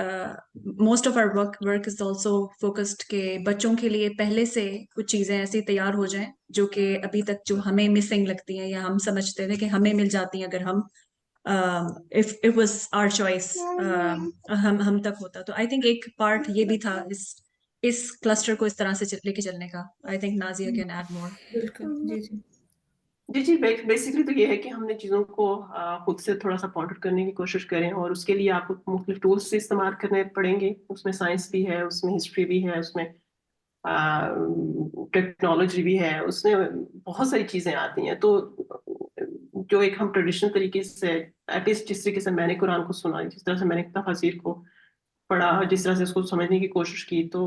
most of our work is also focused کہ بچوں کے لیے پہلے سے کچھ چیزیں ایسی تیار ہو جائیں جو کہ ابھی تک جو ہمیں مسنگ لگتی ہیں یا ہم سمجھتے تھے کہ ہمیں مل جاتی ہیں اگر ہم if it was our choice ہم تک ہوتا. تو آئی تھنک ایک پارٹ یہ بھی تھا اس کلسٹر کو اس طرح سے لے کے چلنے کا. I think Nazia can add more. بالکل. جی بیسکلی تو یہ ہے کہ ہم نے چیزوں کو خود سے تھوڑا سا پاؤنڈر کرنے کی کوشش کریں, اور اس کے لیے آپ کو مختلف ٹولس سے استعمال کرنے پڑیں گے. اس میں سائنس بھی ہے, اس میں ہسٹری بھی ہے, اس میں ٹیکنالوجی بھی ہے, اس میں بہت ساری چیزیں آتی ہیں. تو جو ایک ہم ٹریڈیشنل طریقے سے ایٹ لیسٹ جس طریقے سے میں نے قرآن کو سنا, جس طرح سے میں نے تفاسیر کو پڑھا, جس طرح سے اس کو سمجھنے کی کوشش کی, تو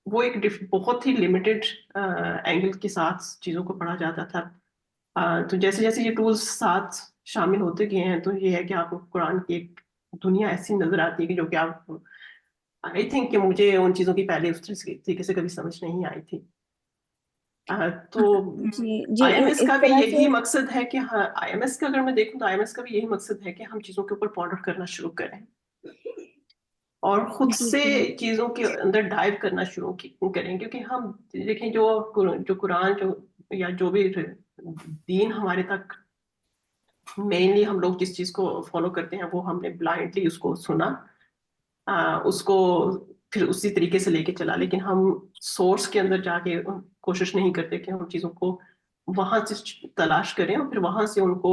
وہ ایک بہت ہی لمیٹڈ اینگل کے ساتھ چیزوں کو پڑھا جاتا تھا. تو جیسے جیسے یہ ٹولز ساتھ شامل ہوتے گئے ہیں تو یہ ہے کہ آپ کو قرآن کی ایک دنیا ایسی نظر آتی ہے کہ جو کہ آپ آئی تھنک کہ مجھے ان چیزوں کی پہلے اس طریقے سے کبھی سمجھ نہیں آئی تھی. تو آئی ایم ایس کا بھی یہی مقصد ہے کہ آئی ایم ایس کا اگر میں دیکھوں تو آئی ایم ایس کا بھی یہی مقصد ہے کہ ہم چیزوں کے اوپر پونڈر کرنا شروع کریں اور خود سے چیزوں کے اندر ڈائیو کرنا شروع کریں. کیونکہ ہم دیکھیں جو قرآن یا جو بھی دین ہمارے تک مینلی ہم لوگ جس چیز کو فالو کرتے ہیں وہ ہم نے بلائنڈلی اس کو سنا, اس کو پھر اسی طریقے سے لے کے چلا, لیکن ہم سورس کے اندر جا کے کوشش نہیں کرتے کہ ہم چیزوں کو وہاں سے تلاش کریں اور پھر وہاں سے ان کو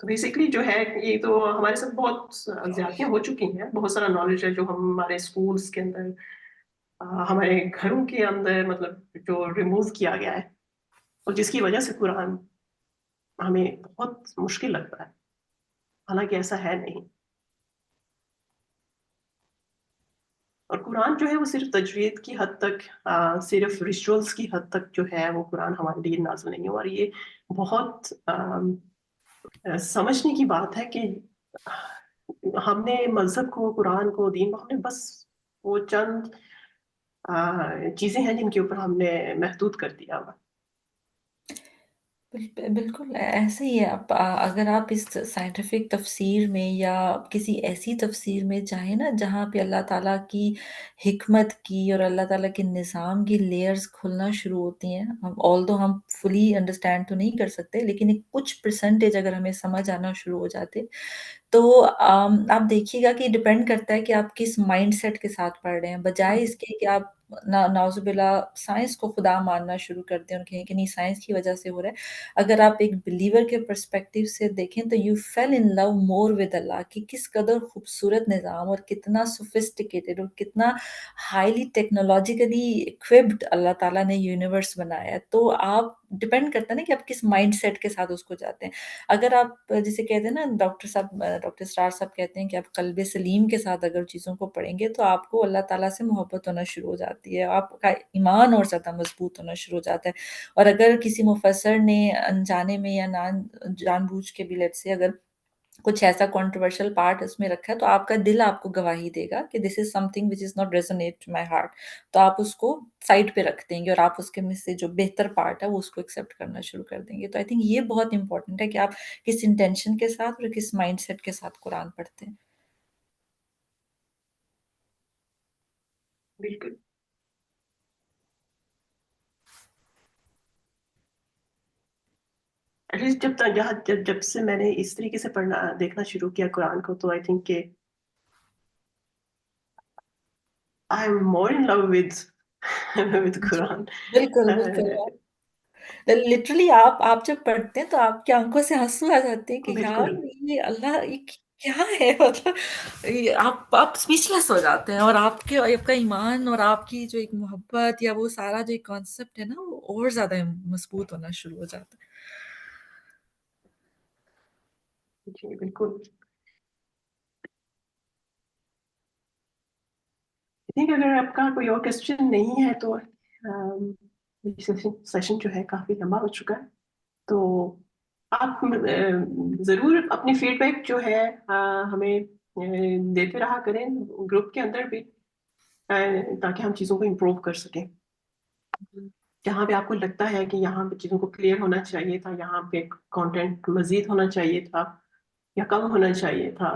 تو بیسکلی جو ہے یہ تو ہمارے ساتھ بہت زیادتیاں ہو چکی ہیں، بہت سارا نالج ہے جو ہمارے اسکولس کے اندر ہمارے گھروں کے اندر مطلب جو ریموو کیا گیا ہے، اور جس کی وجہ سے قرآن ہمیں بہت مشکل لگتا ہے، حالانکہ ایسا ہے نہیں. اور قرآن جو ہے وہ صرف تجوید کی حد تک صرف ریچولس کی حد تک جو ہے وہ قرآن ہمارے لیے نازل نہیں ہوا. اور یہ بہت سمجھنے کی بات ہے کہ ہم نے مذہب کو، قرآن کو، دین کو، ہم نے بس وہ چند چیزیں ہیں جن کے اوپر ہم نے محدود کر دیا ہوا. بالکل ایسے ہی ہے. اب اگر آپ اس سائنٹیفک تفسیر میں یا کسی ایسی تفسیر میں چاہیں نا جہاں پہ اللہ تعالیٰ کی حکمت کی اور اللہ تعالیٰ کے نظام کی لیئرز کھلنا شروع ہوتی ہیں، ہم فلی انڈرسٹینڈ تو نہیں کر سکتے، لیکن ایک کچھ پرسنٹیج اگر ہمیں سمجھ آنا شروع ہو جاتے تو آپ دیکھیے گا کہ ڈیپینڈ کرتا ہے کہ آپ کس مائنڈ سیٹ کے ساتھ پڑھ رہے ہیں، بجائے اس کے کہ آپ نعوذ باللہ سائنس کو خدا ماننا شروع کرتے ہیں اور کہیں کہ نہیں سائنس کی وجہ سے ہو رہا ہے. اگر آپ ایک بلیور کے پرسپیکٹیو سے دیکھیں تو you feel in love more with اللہ، کہ کس قدر خوبصورت نظام اور کتنا سوفسٹیکیٹڈ اور کتنا ہائیلی ٹیکنالوجیکلی اکوپڈ اللہ تعالیٰ نے یونیورس بنایا ہے. تو آپ ڈپینڈ کرتا ہے نا کہ آپ کس مائنڈ سیٹ کے ساتھ اس کو جاتے ہیں. اگر آپ جسے کہتے ہیں نا ڈاکٹر اسٹار صاحب کہتے ہیں کہ آپ قلب سلیم کے ساتھ اگر چیزوں کو پڑھیں گے تو آپ کو اللہ تعالیٰ سے محبت ہونا شروع ہو جاتی ہے، آپ کا ایمان اور زیادہ مضبوط ہونا شروع ہو جاتا ہے. اور اگر کسی مفسر نے انجانے میں یا جان بوجھ کے بھی لیٹ سے اگر کچھ ایسا کنٹروورشل پارٹ اس میں رکھا ہے تو آپ کا دل آپ کو گواہی دے گا کہ this is something which is not resonate to my heart, تو آپ اس کو سائڈ پہ رکھ دیں گے اور آپ اس کے میں سے جو بہتر پارٹ ہے وہ اس کو ایکسیپٹ کرنا شروع کر دیں گے. تو آئی تھنک یہ بہت امپورٹنٹ ہے کہ آپ کس انٹینشن کے ساتھ اور کس مائنڈ سیٹ کے ساتھ قرآن پڑھتے ہیں. بالکل. ایٹ لیسٹ جب سے میں نے اس طریقے سے پڑھنا دیکھنا شروع کیا قرآن کو تو آئی تھنک کہ I am more in love with قرآن. بالکل بالکل لٹرلی آپ جب پڑھتے ہیں تو آپ کی آنکھوں سے آنسو آ جاتے ہیں کہ یار بالکل یہ اللہ یہ کیا ہے، مطلب آپ اسپیچ لیس ہو جاتے ہیں اور آپ کا ایمان اور آپ کی جو ایک محبت یا وہ سارا جو ایک کانسیپٹ ہے نا وہ اور زیادہ مضبوط ہونا شروع ہو جاتا ہے. جی بالکل. ٹھیک ہے، اگر آپ کا کوئی اور کوشچن نہیں ہے تو سیشن جو ہے کافی لمبا ہو چکا ہے، تو آپ ضرور اپنی فیڈ بیک جو ہے ہمیں دیتے رہا کریں گروپ کے اندر بھی، تاکہ ہم چیزوں کو امپروو کر سکیں. جہاں پہ آپ کو لگتا ہے کہ یہاں پہ چیزوں کو کلیئر ہونا چاہیے تھا، یہاں پہ کانٹینٹ مزید ہونا چاہیے تھا یا کم ہونا چاہیے تھا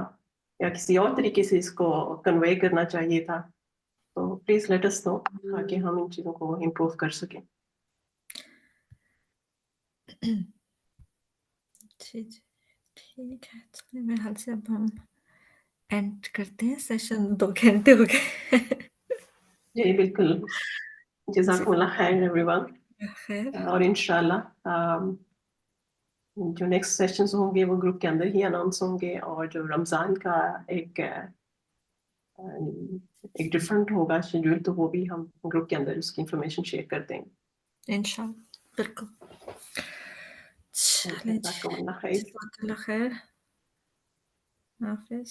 یا کسی اور طریقے سے اس کو کنوے کرنا چاہیے تھا، تو پلیز لیٹ اس نو تاکہ ہم ان چیزوں کو امپروو کر سکیں. جی ٹھیک ہے، چلیے میرے حال سے اب ہم اینڈ کرتے ہیں سیشن، 2 گھنٹے ہو گئے. جی بالکل. جزاک اللہ خیر ایوری ون. خیر اور انشاءاللہ جو نیکسٹ سیشنز ہوں گے وہ گروپ کے اندر ہی اناؤنس ہوں گے، اور جو رمضان کا ایک ڈفرنٹ ہوگا شیڈول تو وہ بھی ہم گروپ کے اندر اس کی انفارمیشن شیئر کر دیں گے. انشاءاللہ بالکل. چلیں جی، جزاکم اللہ خیر. جزاک اللہ خیر. حافظ.